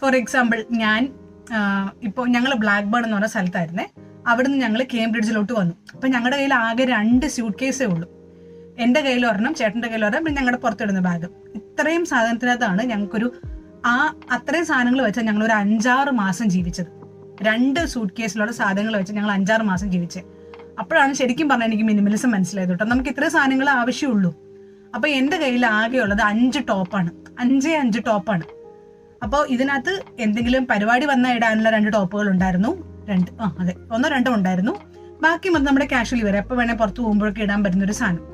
ഫോർ എക്സാമ്പിൾ, ഞാൻ ഇപ്പോൾ ഞങ്ങൾ ബ്ലാക്ക് ബേൺ എന്ന് പറഞ്ഞ സ്ഥലത്തായിരുന്നേ. അവിടുന്ന് ഞങ്ങൾ കേംബ്രിഡ്ജിലോട്ട് വന്നു. അപ്പം ഞങ്ങളുടെ കയ്യിൽ ആകെ 2 സ്യൂട്ട് കേസേ ഉള്ളൂ. എൻ്റെ കയ്യിൽ ഒരെണ്ണം, ചേട്ടൻ്റെ കയ്യിൽ ഒരെണ്ണം, പിന്നെ ഞങ്ങളുടെ പുറത്തിടുന്ന ബാഗ്. ഇത്രയും സാധനത്തിനകത്താണ് ഞങ്ങൾക്കൊരു അത്രയും സാധനങ്ങൾ വെച്ചാൽ ഞങ്ങൾ ഒരു 5-6 മാസം ജീവിച്ചത്. 2 സൂട്ട് കേസിലുള്ള സാധനങ്ങൾ വെച്ച് ഞങ്ങൾ 5-6 മാസം ജീവിച്ചത്. അപ്പോഴാണ് ശരിക്കും പറഞ്ഞാൽ എനിക്ക് മിനിമലിസം മനസ്സിലായത് കേട്ടോ. നമുക്ക് ഇത്രയും സാധനങ്ങൾ ആവശ്യമുള്ളൂ. അപ്പൊ എൻ്റെ കയ്യിൽ ആകെയുള്ളത് 5 ടോപ്പാണ്. 5 ടോപ്പാണ്. അപ്പോൾ ഇതിനകത്ത് എന്തെങ്കിലും പരിപാടി വന്നാൽ ഇടാനുള്ള 2 ടോപ്പുകൾ ഉണ്ടായിരുന്നു. 1-2 ഉണ്ടായിരുന്നു. ബാക്കി മൊത്തം നമ്മുടെ കാഷ്വലി വരെ എപ്പോൾ വേണേൽ പുറത്ത് പോകുമ്പോഴൊക്കെ ഇടാൻ പറ്റുന്ന ഒരു സാധനം.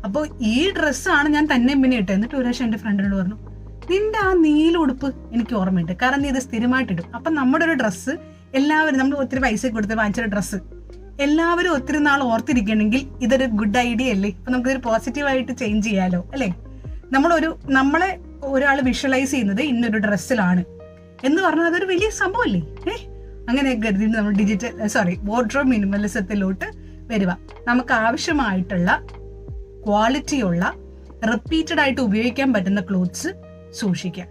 അപ്പോൾ ഈ ഡ്രസ്സാണ് ഞാൻ തന്നെ പിന്നെ ഇട്ടത്. എന്നിട്ട് ഒരു പ്രാവശ്യം എൻ്റെ ഫ്രണ്ടിനോട് പറഞ്ഞു, നിന്റെ ആ നീല ഉടുപ്പ് എനിക്ക് ഓർമ്മയുണ്ട്, കാരണം നീ ഇത് സ്ഥിരമായിട്ടിടും. അപ്പം നമ്മുടെ ഒരു ഡ്രസ്സ് എല്ലാവരും, നമ്മൾ ഒത്തിരി പൈസ കൊടുത്ത് വാങ്ങിച്ചൊരു ഡ്രസ്സ് എല്ലാവരും ഒത്തിരി നാൾ ഓർത്തിരിക്കണമെങ്കിൽ ഇതൊരു ഗുഡ് ഐഡിയ അല്ലേ? അപ്പൊ നമുക്കിതൊരു പോസിറ്റീവായിട്ട് ചേഞ്ച് ചെയ്യാലോ അല്ലേ? നമ്മളെ ഒരാൾ വിഷ്വലൈസ് ചെയ്യുന്നത് ഇന്നൊരു ഡ്രസ്സിലാണ് എന്ന് പറഞ്ഞാൽ അതൊരു വലിയ സംഭവമല്ലേ? അങ്ങനെയൊക്കെ കരുതി നമ്മൾ വാർഡ്രോബ് മിനിമലിസത്തിലോട്ട് വരിക. നമുക്ക് ആവശ്യമായിട്ടുള്ള ക്വാളിറ്റിയുള്ള റിപ്പീറ്റഡ് ആയിട്ട് ഉപയോഗിക്കാൻ പറ്റുന്ന ക്ലോത്ത്സ് സൂക്ഷിക്കുക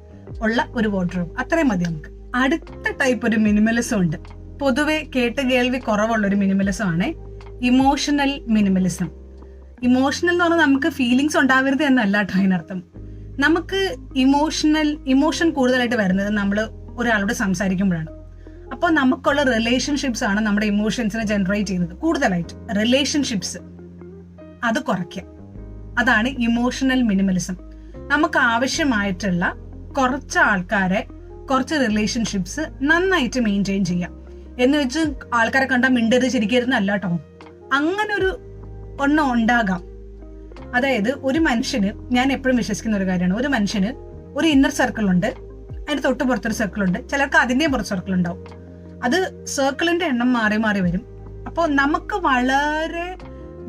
ഉള്ള ഒരു വാർഡ്രോബ്, അത്രയും മതി നമുക്ക്. അടുത്ത ടൈപ്പ് ഒരു മിനിമലിസം ഉണ്ട്. പൊതുവെ കേട്ട് കേൾവി കുറവുള്ള ഒരു മിനിമലിസം ആണ് ഇമോഷണൽ മിനിമലിസം. ഇമോഷണൽ എന്ന് പറഞ്ഞാൽ നമുക്ക് ഫീലിങ്സ് ഉണ്ടാവരുത് എന്നല്ല കേട്ടോ അതിനർത്ഥം. നമുക്ക് ഇമോഷൻ കൂടുതലായിട്ട് വരുന്നത് നമ്മൾ ഒരാളോട് സംസാരിക്കുമ്പോഴാണ്. അപ്പോൾ നമുക്കുള്ള റിലേഷൻഷിപ്സ് ആണ് നമ്മുടെ ഇമോഷൻസിനെ ജനറേറ്റ് ചെയ്യുന്നത്. കൂടുതലായിട്ട് റിലേഷൻഷിപ്സ് അത് കുറയ്ക്കുക, അതാണ് ഇമോഷണൽ മിനിമലിസം. നമുക്ക് ആവശ്യമായിട്ടുള്ള കുറച്ച് ആൾക്കാരെ, കുറച്ച് റിലേഷൻഷിപ്സ് നന്നായിട്ട് മെയിൻറ്റെയിൻ ചെയ്യാം. എന്ന് വെച്ച് ആൾക്കാരെ കണ്ടാൽ മിണ്ടരുത് ശരിക്കരുന്നല്ല കേട്ടോ. അങ്ങനെ ഒരു ഒന്നും ഉണ്ടാകാം. അതായത് ഒരു മനുഷ്യന്, ഞാൻ എപ്പോഴും വിശ്വസിക്കുന്ന ഒരു കാര്യമാണ്, ഒരു മനുഷ്യന് ഒരു ഇന്നർ സർക്കിൾ ഉണ്ട്, അതിന്റെ തൊട്ട് പുറത്തൊരു സർക്കിൾ ഉണ്ട്, ചിലർക്ക് അതിന്റെയും പുറത്ത് സർക്കിൾ ഉണ്ടാവും. അത് സർക്കിളിന്റെ എണ്ണം മാറി മാറി വരും. അപ്പോൾ നമുക്ക് വളരെ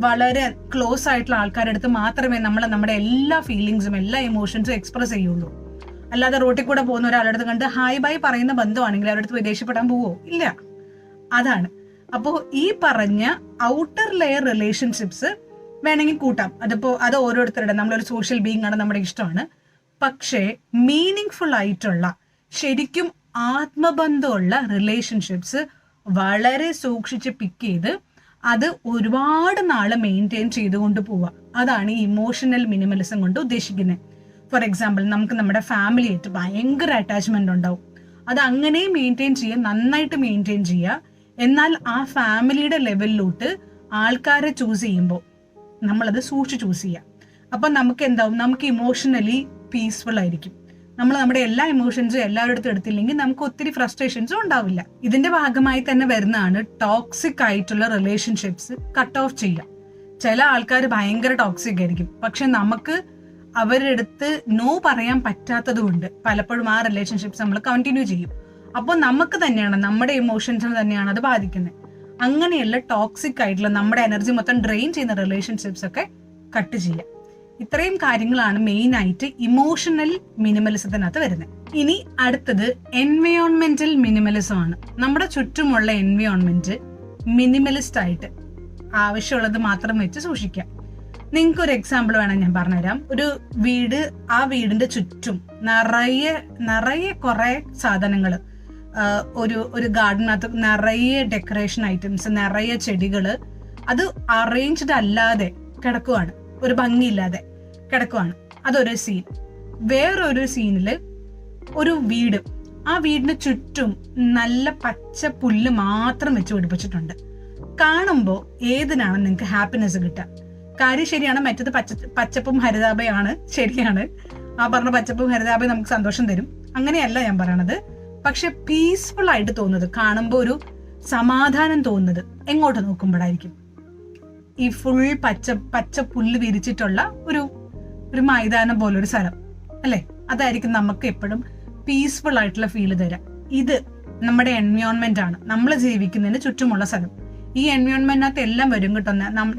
വളരെ ക്ലോസ് ആയിട്ടുള്ള ആൾക്കാരുടെ അടുത്ത് മാത്രമേ നമ്മൾ നമ്മുടെ എല്ലാ ഫീലിങ്സും എല്ലാ ഇമോഷൻസും എക്സ്പ്രസ് ചെയ്യുള്ളൂ. അല്ലാതെ റോട്ടിൽ കൂടെ പോകുന്ന ഒരാളുടെ അടുത്ത് കണ്ട് ഹായ് ബൈ പറയുന്ന ബന്ധമാണെങ്കിൽ അവരുടെ അടുത്ത് വിദേശപ്പെടാൻ പോവോ? ഇല്ല. അതാണ്. അപ്പോൾ ഈ പറഞ്ഞ ഔട്ടർ ലെയർ റിലേഷൻഷിപ്സ് വേണമെങ്കിൽ കൂട്ടാം. അത് ഓരോരുത്തരുടെ, നമ്മളൊരു സോഷ്യൽ ബീയിങ് ആണ്, നമ്മുടെ ഇഷ്ടമാണ്. പക്ഷേ മീനിങ് ഫുൾ ആയിട്ടുള്ള, ശരിക്കും ആത്മബന്ധമുള്ള റിലേഷൻഷിപ്സ് വളരെ സൂക്ഷിച്ച് പിക്ക് ചെയ്ത് അത് ഒരുപാട് നാള് മെയിൻറ്റെയിൻ ചെയ്തുകൊണ്ട് പോവുക. അതാണ് ഈ ഇമോഷണൽ മിനിമലിസം കൊണ്ട് ഉദ്ദേശിക്കുന്നത്. ഫോർ എക്സാമ്പിൾ, നമുക്ക് നമ്മുടെ ഫാമിലിയായിട്ട് ഭയങ്കര അറ്റാച്ച്മെന്റ് ഉണ്ടാവും. അത് അങ്ങനെ മെയിൻറ്റെയിൻ ചെയ്യുക, നന്നായിട്ട് മെയിൻറ്റെയിൻ ചെയ്യുക. എന്നാൽ ആ ഫാമിലിയുടെ ലെവലിലോട്ട് ആൾക്കാരെ ചൂസ് ചെയ്യുമ്പോൾ നമ്മളത് സൂക്ഷിച്ച് ചൂസ് ചെയ്യുക. അപ്പൊ നമുക്ക് എന്താവും, നമുക്ക് ഇമോഷണലി പീസ്ഫുൾ ആയിരിക്കും. നമ്മൾ നമ്മുടെ എല്ലാ ഇമോഷൻസും എല്ലാവരുടെ അടുത്തും എടുത്തില്ലെങ്കിൽ നമുക്ക് ഒത്തിരി ഫ്രസ്ട്രേഷൻസും ഉണ്ടാവില്ല. ഇതിന്റെ ഭാഗമായി തന്നെ വരുന്നതാണ് ടോക്സിക് ആയിട്ടുള്ള റിലേഷൻഷിപ്സ് കട്ട് ഓഫ് ചെയ്യുക. ചില ആൾക്കാർ ഭയങ്കര ടോക്സിക് ആയിരിക്കും, പക്ഷെ നമുക്ക് അവരുടെ അടുത്ത് നോ പറയാൻ പറ്റാത്തത് കൊണ്ട് പലപ്പോഴും ആ റിലേഷൻഷിപ്സ് നമ്മൾ കണ്ടിന്യൂ ചെയ്യും. അപ്പോൾ നമുക്ക് തന്നെയാണ്, നമ്മുടെ ഇമോഷൻസിന് തന്നെയാണ് അത് ബാധിക്കുന്നത്. അങ്ങനെയുള്ള ടോക്സിക് ആയിട്ടുള്ള നമ്മുടെ എനർജി മൊത്തം ഡ്രെയിൻ ചെയ്യുന്ന റിലേഷൻഷിപ്സ് ഒക്കെ കട്ട് ചെയ്യുക. ഇത്രയും കാര്യങ്ങളാണ് മെയിൻ ആയിട്ട് ഇമോഷണൽ മിനിമലിസത്തിനകത്ത് വരുന്നത്. ഇനി അടുത്തത് എൻവയോൺമെന്റൽ മിനിമലിസം ആണ്. നമ്മുടെ ചുറ്റുമുള്ള എൻവയോൺമെന്റ് മിനിമലിസ്റ്റ് ആയിട്ട് ആവശ്യമുള്ളത് മാത്രം വെച്ച് സൂക്ഷിക്കാം. നിങ്ങൾക്ക് ഒരു എക്സാമ്പിൾ വേണം ഞാൻ പറഞ്ഞുതരാം. ഒരു വീട്, ആ വീടിന്റെ ചുറ്റും നിറയെ കുറെ സാധനങ്ങൾ, ഒരു ഗാർഡനകത്ത് നിറയെ ഡെക്കറേഷൻ ഐറ്റംസ്, നിറയെ ചെടികള്, അത് അറേഞ്ച്ഡ് അല്ലാതെ കിടക്കുവാണ്, ഒരു ഭംഗിയില്ലാതെ കിടക്കുവാണ്. അതൊരു സീൻ. വേറൊരു സീനില് ഒരു വീട്, ആ വീടിന് ചുറ്റും നല്ല പച്ച പുല്ല് മാത്രം വെച്ച് പിടിപ്പിച്ചിട്ടുണ്ട്. കാണുമ്പോൾ ഏതിനാണ് നിങ്ങൾക്ക് ഹാപ്പിനെസ് കിട്ടുക? കാര്യം ശരിയാണ്, മറ്റത് പച്ചപ്പും ഹരിതാഭയാണ്, ശരിയാണ്. ആ പറഞ്ഞ പച്ചപ്പും ഹരിതാഭയും നമുക്ക് സന്തോഷം തരും, അങ്ങനെയല്ല ഞാൻ പറയണത്. പക്ഷെ പീസ്ഫുൾ ആയിട്ട് തോന്നുന്നത്, കാണുമ്പോൾ ഒരു സമാധാനം തോന്നുന്നത് എങ്ങോട്ട് നോക്കുമ്പോഴായിരിക്കും? ഈ ഫുൾ പച്ച പുല്ല് വിരിച്ചിട്ടുള്ള ഒരു മൈതാനം പോലൊരു സ്ഥലം അല്ലെ, അതായിരിക്കും നമുക്ക് എപ്പോഴും പീസ്ഫുൾ ആയിട്ടുള്ള ഫീല് തരാം. ഇത് നമ്മുടെ എൻവയോൺമെന്റ് ആണ്, നമ്മൾ ജീവിക്കുന്നതിന് ചുറ്റുമുള്ള സ്ഥലം. ഈ എൻവയോൺമെന്റിനകത്ത് എല്ലാം വരും കേട്ടോ.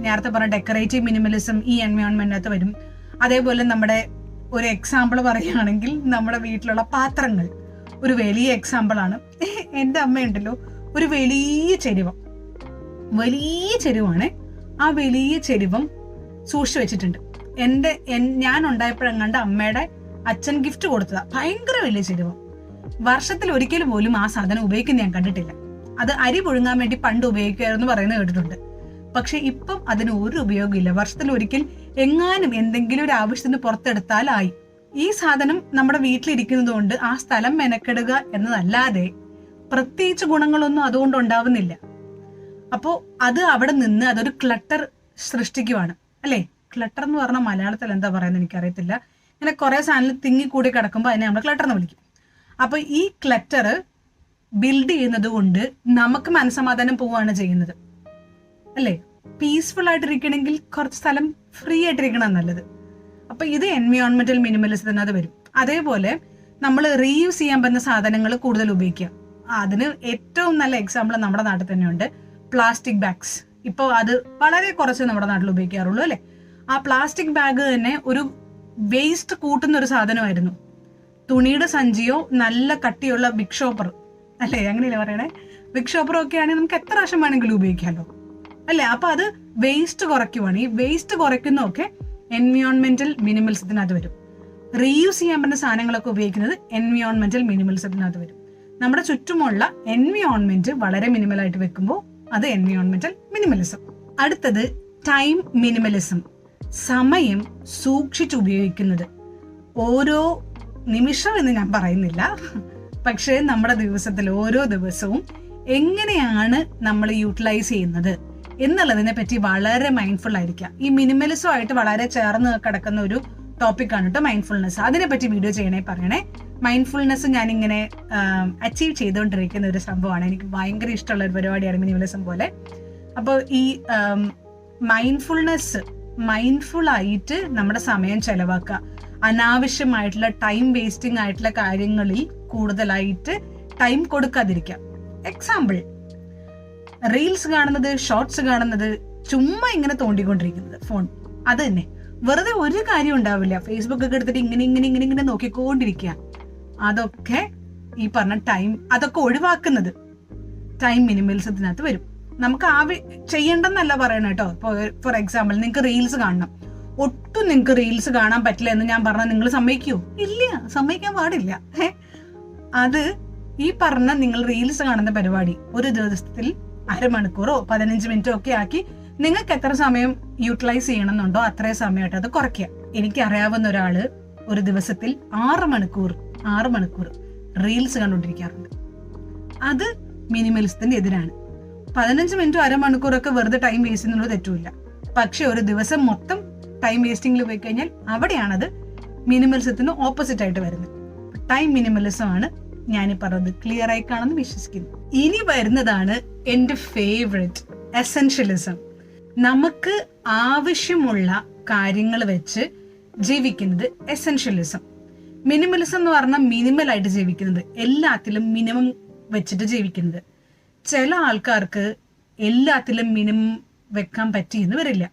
നേരത്തെ പറഞ്ഞ ഡെക്കറേറ്റീവ് മിനിമലിസം ഈ എൻവയോൺമെന്റിനകത്ത് വരും. അതേപോലെ നമ്മുടെ ഒരു എക്സാമ്പിൾ പറയുകയാണെങ്കിൽ നമ്മുടെ വീട്ടിലുള്ള പാത്രങ്ങൾ ഒരു വലിയ എക്സാമ്പിൾ ആണ്. എൻ്റെ അമ്മയുണ്ടല്ലോ, ഒരു വലിയ ചെരുവാണ്. ആ വലിയ ചെരുവം സൂക്ഷിച്ചു വെച്ചിട്ടുണ്ട്. ഞാൻ ഉണ്ടായപ്പോഴെങ്ങാണ്ട് അമ്മയുടെ അച്ഛൻ ഗിഫ്റ്റ് കൊടുത്തതാ, ഭയങ്കര വലിയ ചെരുവം. വർഷത്തിൽ ഒരിക്കലും പോലും ആ സാധനം ഉപയോഗിക്കുന്ന ഞാൻ കണ്ടിട്ടില്ല. അത് അരി പുഴുങ്ങാൻ വേണ്ടി പണ്ട് ഉപയോഗിക്കുമായിരുന്നു പറയുന്നത് കേട്ടിട്ടുണ്ട്. പക്ഷെ ഇപ്പം അതിന് ഒരു ഉപയോഗമില്ല. വർഷത്തിൽ ഒരിക്കൽ എങ്ങാനും എന്തെങ്കിലും ഒരു ആവശ്യത്തിന് പുറത്തെടുത്താലായി. ഈ സാധനം നമ്മുടെ വീട്ടിലിരിക്കുന്നത് കൊണ്ട് ആ സ്ഥലം മെനക്കെടുക എന്നതല്ലാതെ പ്രത്യേകിച്ച് ഗുണങ്ങളൊന്നും അതുകൊണ്ട് ഉണ്ടാവുന്നില്ല. അപ്പോ അത് അവിടെ നിന്ന് അതൊരു ക്ലട്ടർ സൃഷ്ടിക്കുവാണ് അല്ലെ. ക്ലട്ടർ എന്ന് പറഞ്ഞാൽ മലയാളത്തിൽ എന്താ പറയുന്നത് എനിക്കറിയത്തില്ല. ഇങ്ങനെ കുറെ സാധനം തിങ്ങിക്കൂടി കിടക്കുമ്പോൾ അതിനെ നമ്മൾ ക്ലട്ടർ എന്ന് വിളിക്കും. അപ്പൊ ഈ ക്ലട്ടർ ബിൽഡ് ചെയ്യുന്നത് കൊണ്ട് നമുക്ക് മനസ്സമാധാനം പോവുകയാണ് ചെയ്യുന്നത് അല്ലേ. പീസ്ഫുൾ ആയിട്ടിരിക്കണമെങ്കിൽ കുറച്ച് സ്ഥലം ഫ്രീ ആയിട്ടിരിക്കണം നല്ലത്. അപ്പൊ ഇത് എൻവയോൺമെന്റൽ മിനിമലിസത്തിനകത്ത് വരും. അതേപോലെ നമ്മൾ റീയൂസ് ചെയ്യാൻ പറ്റുന്ന സാധനങ്ങൾ കൂടുതൽ ഉപയോഗിക്കുക. അതിന് ഏറ്റവും നല്ല എക്സാമ്പിൾ നമ്മുടെ നാട്ടിൽ തന്നെയുണ്ട്, പ്ലാസ്റ്റിക് ബാഗ്സ്. ഇപ്പോൾ അത് വളരെ കുറച്ച് നമ്മുടെ നാട്ടിൽ ഉപയോഗിക്കാറുള്ളൂ അല്ലെ. ആ പ്ലാസ്റ്റിക് ബാഗ് തന്നെ ഒരു വേസ്റ്റ് കൂട്ടുന്ന ഒരു സാധനമായിരുന്നു. തുണിയുടെ സഞ്ചിയോ നല്ല കട്ടിയുള്ള ബിഗ് ഷോപ്പർ അല്ലേ, അങ്ങനെയല്ലേ പറയണേ, ബിഗ് ഷോപ്പർ ഒക്കെ ആണെങ്കിൽ നമുക്ക് എത്ര പ്രാവശ്യം വേണമെങ്കിലും ഉപയോഗിക്കാമല്ലോ അല്ലെ. അപ്പൊ അത് വേസ്റ്റ് കുറയ്ക്കുവാണ്. ഈ വേസ്റ്റ് കുറയ്ക്കുന്നതൊക്കെ എൻവയോൺമെന്റൽ മിനിമലിസത്തിനകത്ത് വരും. റീയൂസ് ചെയ്യാൻ പറ്റുന്ന സാധനങ്ങളൊക്കെ ഉപയോഗിക്കുന്നത് എൻവയോൺമെന്റൽ മിനിമലിസത്തിനകത്ത് വരും. നമ്മുടെ ചുറ്റുമുള്ള എൻവയോൺമെന്റ് വളരെ മിനിമലായിട്ട് വെക്കുമ്പോൾ അത് എൻവയോൺമെന്റൽ മിനിമലിസം. അടുത്തത് ടൈം മിനിമലിസം. സമയം സൂക്ഷിച്ച് ഉപയോഗിക്കുന്നത്. ഓരോ നിമിഷം എന്ന് ഞാൻ പറയുന്നില്ല, പക്ഷേ നമ്മുടെ ദിവസത്തിൽ ഓരോ ദിവസവും എങ്ങനെയാണ് നമ്മൾ യൂട്ടിലൈസ് ചെയ്യുന്നത് എന്നുള്ളതിനെ പറ്റി വളരെ മൈൻഡ്ഫുൾ ആയിരിക്കുക. ഈ മിനിമലിസമായിട്ട് വളരെ ചേർന്ന് കിടക്കുന്ന ഒരു ടോപ്പിക്കാണ് കേട്ടോ മൈൻഡ്ഫുൾനെസ്. അതിനെപ്പറ്റി വീഡിയോ ചെയ്യണേ പറയണേ. മൈൻഡ്ഫുൾനെസ് ഞാനിങ്ങനെ അച്ചീവ് ചെയ്തുകൊണ്ടിരിക്കുന്ന ഒരു സംഭവമാണ്. എനിക്ക് ഭയങ്കര ഇഷ്ടമുള്ള ഒരു പരിപാടിയാണ് മിനിമലിസം പോലെ. അപ്പോൾ ഈ മൈൻഡ്ഫുൾ ആയിട്ട് നമ്മുടെ സമയം ചെലവാക്കുക. അനാവശ്യമായിട്ടുള്ള ടൈം വേസ്റ്റിംഗ് ആയിട്ടുള്ള കാര്യങ്ങളിൽ കൂടുതലായിട്ട് ടൈം കൊടുക്കാതിരിക്കുക. എക്സാമ്പിൾ, റീൽസ് കാണുന്നത്, ഷോർട്സ് കാണുന്നത്, ചുമ്മാ ഇങ്ങനെ തോണ്ടിക്കൊണ്ടിരിക്കുന്നത് ഫോൺ, അത് തന്നെ വെറുതെ ഒരു കാര്യം ഉണ്ടാവില്ല. ഫേസ്ബുക്ക് ഒക്കെ എടുത്തിട്ട് ഇങ്ങനെ നോക്കിക്കൊണ്ടിരിക്കുക. അതൊക്കെ ഈ പറഞ്ഞ അതൊക്കെ ഒഴിവാക്കുന്നത് ടൈം മിനിമലിസത്തിനകത്ത് വരും. നമുക്ക് ചെയ്യണ്ടെന്നല്ല പറയണം കേട്ടോ. ഫോർ എക്സാമ്പിൾ, നിങ്ങൾക്ക് റീൽസ് കാണണം, ഒട്ടും നിങ്ങൾക്ക് റീൽസ് കാണാൻ പറ്റില്ല എന്ന് ഞാൻ പറഞ്ഞാൽ നിങ്ങൾ സമ്മതിക്കുമോ? ഇല്ല, സമ്മതിക്കാൻ പാടില്ല. അത് ഈ പറഞ്ഞ നിങ്ങൾ റീൽസ് കാണുന്ന പരിപാടി ഒരു ദിവസത്തിൽ അരമണിക്കൂറോ 15 മിനിറ്റോ ഒക്കെ ആക്കി നിങ്ങൾക്ക് എത്ര സമയം യൂട്ടിലൈസ് ചെയ്യണമെന്നുണ്ടോ അത്രയും സമയമായിട്ട് അത് കുറയ്ക്കുക. എനിക്കറിയാവുന്ന ഒരാള് ഒരു ദിവസത്തിൽ 6 മണിക്കൂർ റീൽസ് കണ്ടുകൊണ്ടിരിക്കാറുണ്ട്. അത് മിനിമലിസത്തിന്റെ എതിരാണ്. 15 മിനിറ്റോ അരമണിക്കൂറൊക്കെ വെറുതെ ടൈം വേസ്റ്റ് ചെയ്യുന്നത് തെറ്റുമില്ല. പക്ഷെ ഒരു ദിവസം മൊത്തം ടൈം വേസ്റ്റിംഗിൽ പോയി കഴിഞ്ഞാൽ അവിടെയാണത് മിനിമലിസത്തിന് ഓപ്പോസിറ്റ് ആയിട്ട് വരുന്നത്. ടൈം മിനിമലിസം ആണ് ഞാനീ പറഞ്ഞത്. ക്ലിയർ ആയി കാണുമെന്ന് വിശ്വസിക്കുന്നു. ഇനി വരുന്നതാണ് എന്റെ ഫേവറേറ്റ്, എസെൻഷ്യലിസം. നമുക്ക് ആവശ്യമുള്ള കാര്യങ്ങൾ വെച്ച് ജീവിക്കുന്നത് എസെൻഷ്യലിസം. മിനിമലിസം എന്ന് പറഞ്ഞാൽ മിനിമൽ ആയിട്ട് ജീവിക്കുന്നത്, എല്ലാത്തിലും മിനിമം വെച്ചിട്ട് ജീവിക്കുന്നത്. ചില ആൾക്കാർക്ക് എല്ലാത്തിലും മിനിമം വെക്കാൻ പറ്റിയെന്ന് വരില്ല.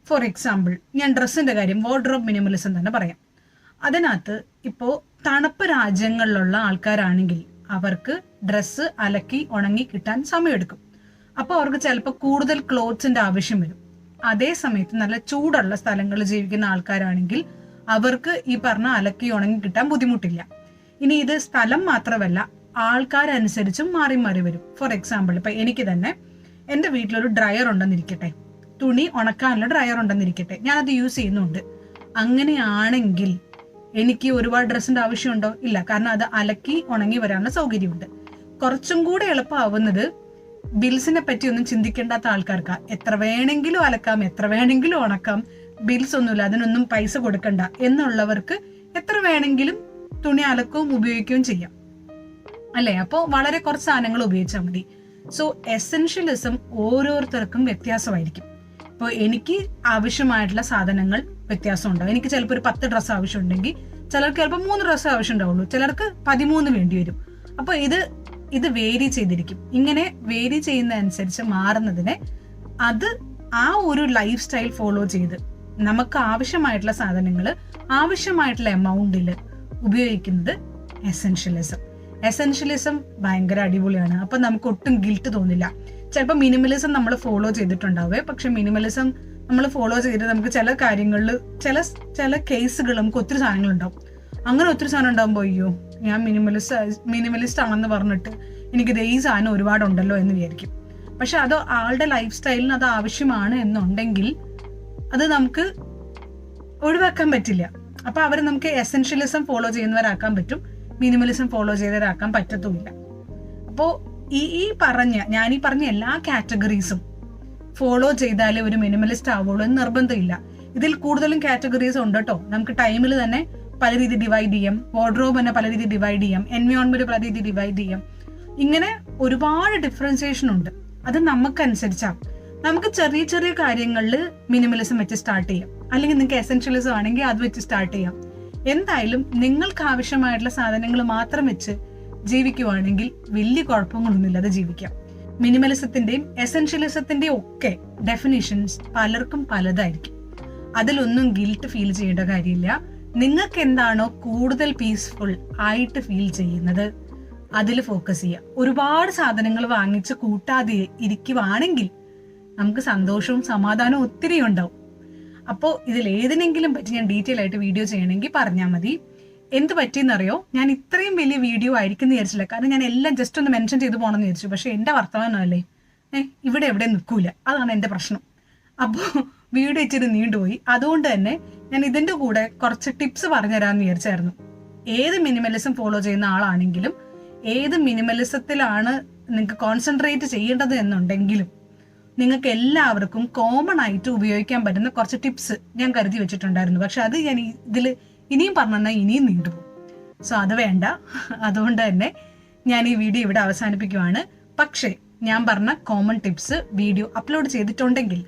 ഫോർ എക്സാമ്പിൾ, ഞാൻ ഡ്രസ്സിന്റെ കാര്യം, വാർഡ്രോബ് മിനിമലിസം തന്നെ പറയാം. അതിനകത്ത് ഇപ്പോൾ തണുപ്പ് രാജ്യങ്ങളിലുള്ള ആൾക്കാരാണെങ്കിൽ അവർക്ക് ഡ്രസ്സ് അലക്കി ഉണങ്ങി കിട്ടാൻ സമയമെടുക്കും. അപ്പോൾ അവർക്ക് ചിലപ്പോൾ കൂടുതൽ ക്ലോത്ത്സിന്റെ ആവശ്യം വരും. അതേ സമയത്ത് നല്ല ചൂടുള്ള സ്ഥലങ്ങളിൽ ജീവിക്കുന്ന ആൾക്കാരാണെങ്കിൽ അവർക്ക് ഈ പറഞ്ഞ അലക്കി ഉണങ്ങി കിട്ടാൻ ബുദ്ധിമുട്ടില്ല. ഇനി ഇത് സ്ഥലം മാത്രമല്ല, ആൾക്കാരനുസരിച്ചും മാറി മാറി വരും. ഫോർ എക്സാമ്പിൾ, ഇപ്പൊ എനിക്ക് തന്നെ എൻ്റെ വീട്ടിലൊരു ഡ്രയർ ഉണ്ടെന്നിരിക്കട്ടെ, തുണി ഉണക്കാനുള്ള ഡ്രയർ ഉണ്ടെന്നിരിക്കട്ടെ, ഞാനത് യൂസ് ചെയ്യുന്നുണ്ട്. അങ്ങനെയാണെങ്കിൽ എനിക്ക് ഒരുപാട് ഡ്രസ്സിന്റെ ആവശ്യമുണ്ടോ? ഇല്ല, കാരണം അത് അലക്കി ഉണങ്ങി വരാനുള്ള സൗകര്യമുണ്ട്. കുറച്ചും കൂടെ എളുപ്പമാവുന്നത് ബിൽസിനെ പറ്റി ഒന്നും ചിന്തിക്കേണ്ടാത്ത ആൾക്കാർക്ക് എത്ര വേണമെങ്കിലും അലക്കാം, എത്ര വേണമെങ്കിലും ഉണക്കാം, ബിൽസ് ഒന്നുമില്ല, അതിനൊന്നും പൈസ കൊടുക്കണ്ട എന്നുള്ളവർക്ക് എത്ര വേണമെങ്കിലും തുണി അലക്കുകയും ഉപയോഗിക്കുകയും ചെയ്യാം. അല്ലേ? അപ്പോൾ വളരെ കുറച്ച് സാധനങ്ങൾ ഉപയോഗിച്ചാൽ മതി. സോ എസെൻഷ്യലിസം ഓരോരുത്തർക്കും വ്യത്യാസമായിരിക്കും. ഇപ്പോൾ എനിക്ക് ആവശ്യമായിട്ടുള്ള സാധനങ്ങൾ വ്യത്യാസം ഉണ്ടാവും. എനിക്ക് ചിലപ്പോൾ ഒരു 10 ഡ്രസ്സ് ആവശ്യമുണ്ടെങ്കിൽ ചിലർക്ക് ചിലപ്പോൾ 3 ഡ്രസ്സ് ആവശ്യം ഉണ്ടാവുള്ളൂ, ചിലർക്ക് 13 വേണ്ടി വരും. അപ്പോൾ ഇത് വേരി ചെയ്തിരിക്കും. ഇങ്ങനെ വേരി ചെയ്യുന്നതനുസരിച്ച് മാറുന്നതിനെ അത് ആ ഒരു ലൈഫ് സ്റ്റൈൽ ഫോളോ ചെയ്ത് നമുക്ക് ആവശ്യമായിട്ടുള്ള സാധനങ്ങൾ ആവശ്യമായിട്ടുള്ള എമൗണ്ടിൽ ഉപയോഗിക്കുന്നത് എസെൻഷ്യലിസം ഭയങ്കര അടിപൊളിയാണ്. അപ്പൊ നമുക്ക് ഒട്ടും ഗിൽട്ട് തോന്നില്ല. ചിലപ്പോൾ മിനിമലിസം നമ്മൾ ഫോളോ ചെയ്തിട്ടുണ്ടാവേ, പക്ഷെ മിനിമലിസം നമ്മൾ ഫോളോ ചെയ്ത് നമുക്ക് ചില കാര്യങ്ങളിൽ ചില കേസുകൾ നമുക്ക് ഒത്തിരി സാധനങ്ങൾ ഉണ്ടാവും. അങ്ങനെ ഒത്തിരി സാധനം ഉണ്ടാകുമ്പോൾ അയ്യോ ഞാൻ മിനിമലിസ്റ്റ് ആണെന്ന് പറഞ്ഞിട്ട് എനിക്കിത് ഈ സാധനം ഒരുപാടുണ്ടല്ലോ എന്ന് വിചാരിക്കും. പക്ഷെ അത് ആളുടെ ലൈഫ് സ്റ്റൈലിന് അത് ആവശ്യമാണ് എന്നുണ്ടെങ്കിൽ അത് നമുക്ക് ഒഴിവാക്കാൻ പറ്റില്ല. അപ്പൊ അവർ നമുക്ക് എസെൻഷ്യലിസം ഫോളോ ചെയ്യുന്നവരാക്കാൻ പറ്റും, മിനിമലിസം ഫോളോ ചെയ്തവരാക്കാൻ പറ്റത്തുമില്ല. അപ്പോ ഈ പറഞ്ഞ എല്ലാ കാറ്റഗറീസും ഫോളോ ചെയ്താലേ ഒരു മിനിമലിസ്റ്റ് ആവുള്ളൂ എന്ന് നിർബന്ധമില്ല. ഇതിൽ കൂടുതലും കാറ്റഗറീസ് ഉണ്ട് കേട്ടോ. നമുക്ക് ടൈമിൽ തന്നെ പല രീതി ഡിവൈഡ് ചെയ്യാം, വാർഡ്രോബ് തന്നെ പല രീതി ഡിവൈഡ് ചെയ്യാം, എൻവയോൺമെന്റ് പല രീതി ഡിവൈഡ് ചെയ്യാം. ഇങ്ങനെ ഒരുപാട് ഡിഫറൻസിയേഷൻ ഉണ്ട്. അത് നമുക്കനുസരിച്ചാവും. നമുക്ക് ചെറിയ ചെറിയ കാര്യങ്ങളിൽ മിനിമലിസം വെച്ച് സ്റ്റാർട്ട് ചെയ്യാം, അല്ലെങ്കിൽ നിങ്ങൾക്ക് എസെൻഷ്യലിസം ആണെങ്കിൽ അത് വെച്ച് സ്റ്റാർട്ട് ചെയ്യാം. എന്തായാലും നിങ്ങൾക്ക് ആവശ്യമായിട്ടുള്ള സാധനങ്ങൾ മാത്രം വെച്ച് ജീവിക്കുവാണെങ്കിൽ വലിയ കുഴപ്പങ്ങളൊന്നുമില്ലാതെ ജീവിക്കാം. മിനിമലിസത്തിന്റെയും എസെൻഷ്യലിസത്തിന്റെയും ഒക്കെ ഡെഫിനിഷൻസ് പലർക്കും പലതായിരിക്കും. അതിലൊന്നും ഗിൽട്ട് ഫീൽ ചെയ്യേണ്ട കാര്യമില്ല. നിങ്ങൾക്ക് എന്താണോ കൂടുതൽ പീസ്ഫുൾ ആയിട്ട് ഫീൽ ചെയ്യുന്നത് അതിൽ ഫോക്കസ് ചെയ്യുക. ഒരുപാട് സാധനങ്ങൾ വാങ്ങിച്ച് കൂട്ടാതെ ഇരിക്കുവാണെങ്കിൽ നമുക്ക് സന്തോഷവും സമാധാനവും ഒത്തിരി ഉണ്ടാവും. അപ്പോൾ ഇതിൽ ഏതിനെങ്കിലും പറ്റി ഞാൻ ഡീറ്റെയിൽ ആയിട്ട് വീഡിയോ ചെയ്യണമെങ്കിൽ പറഞ്ഞാൽ മതി. എന്ത് പറ്റിയെന്നറിയോ, ഞാൻ ഇത്രയും വലിയ വീഡിയോ ആയിരിക്കും എന്ന് വിചാരിച്ചില്ല. കാരണം ഞാൻ എല്ലാം ജസ്റ്റ് ഒന്ന് മെൻഷൻ ചെയ്ത് പോകണമെന്ന് വിചാരിച്ചു. പക്ഷെ എൻ്റെ വർത്തമാനമല്ലേ ഇവിടെ എവിടെ നിൽക്കൂല, അതാണ് എൻ്റെ പ്രശ്നം. അപ്പോൾ വീഡിയോ ഇച്ചിരി നീണ്ടുപോയി. അതുകൊണ്ട് തന്നെ ഞാൻ ഇതിൻ്റെ കൂടെ കുറച്ച് ടിപ്സ് പറഞ്ഞുതരാമെന്ന് വിചാരിച്ചായിരുന്നു. ഏത് മിനിമലിസം ഫോളോ ചെയ്യുന്ന ആളാണെങ്കിലും ഏത് മിനിമലിസത്തിലാണ് നിങ്ങൾക്ക് കോൺസെൻട്രേറ്റ് ചെയ്യേണ്ടത് എന്നുണ്ടെങ്കിലും നിങ്ങൾക്ക് എല്ലാവർക്കും കോമൺ ആയിട്ട് ഉപയോഗിക്കാൻ പറ്റുന്ന കുറച്ച് ടിപ്സ് ഞാൻ കരുതി വെച്ചിട്ടുണ്ടായിരുന്നു. പക്ഷെ അത് ഞാൻ ഇതിൽ ഇനിയും പറഞ്ഞാൽ ഇനിയും നീണ്ടുപോകും. സോ അത് വേണ്ട. അതുകൊണ്ട് തന്നെ ഞാൻ ഈ വീഡിയോ ഇവിടെ അവസാനിപ്പിക്കുവാണ്. പക്ഷേ ഞാൻ പറഞ്ഞ കോമൺ ടിപ്സ് വീഡിയോ അപ്ലോഡ് ചെയ്തിട്ടുണ്ടെങ്കിൽ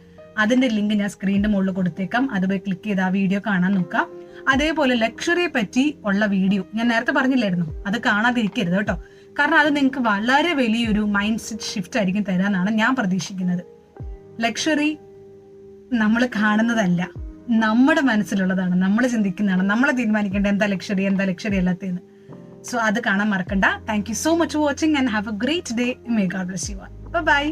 അതിന്റെ ലിങ്ക് ഞാൻ സ്ക്രീനിന്റെ മുകളിൽ കൊടുത്തേക്കാം. അത് പോയി ക്ലിക്ക് ചെയ്ത് ആ വീഡിയോ കാണാൻ നോക്കാം. അതേപോലെ ലക്ഷറിയെ പറ്റി ഉള്ള വീഡിയോ ഞാൻ നേരത്തെ പറഞ്ഞില്ലായിരുന്നു, അത് കാണാതിരിക്കരുത് കേട്ടോ. കാരണം അത് നിങ്ങൾക്ക് വളരെ വലിയൊരു മൈൻഡ് സെറ്റ് ഷിഫ്റ്റ് ആയിരിക്കും തരാന്നാണ് ഞാൻ പ്രതീക്ഷിക്കുന്നത്. ലക്ഷറി നമ്മൾ കാണുന്നതല്ല, നമ്മുടെ മനസ്സിലുള്ളതാണ്, നമ്മൾ ചിന്തിക്കുന്നതാണ്, നമ്മൾ തീരുമാനിക്കേണ്ട എന്താ ലക്ഷറി അല്ലാത്തതെന്ന്. സോ അത് കാണാൻ മറക്കണ്ട. Thank you so much for watching and have a great day. May God bless you all. By.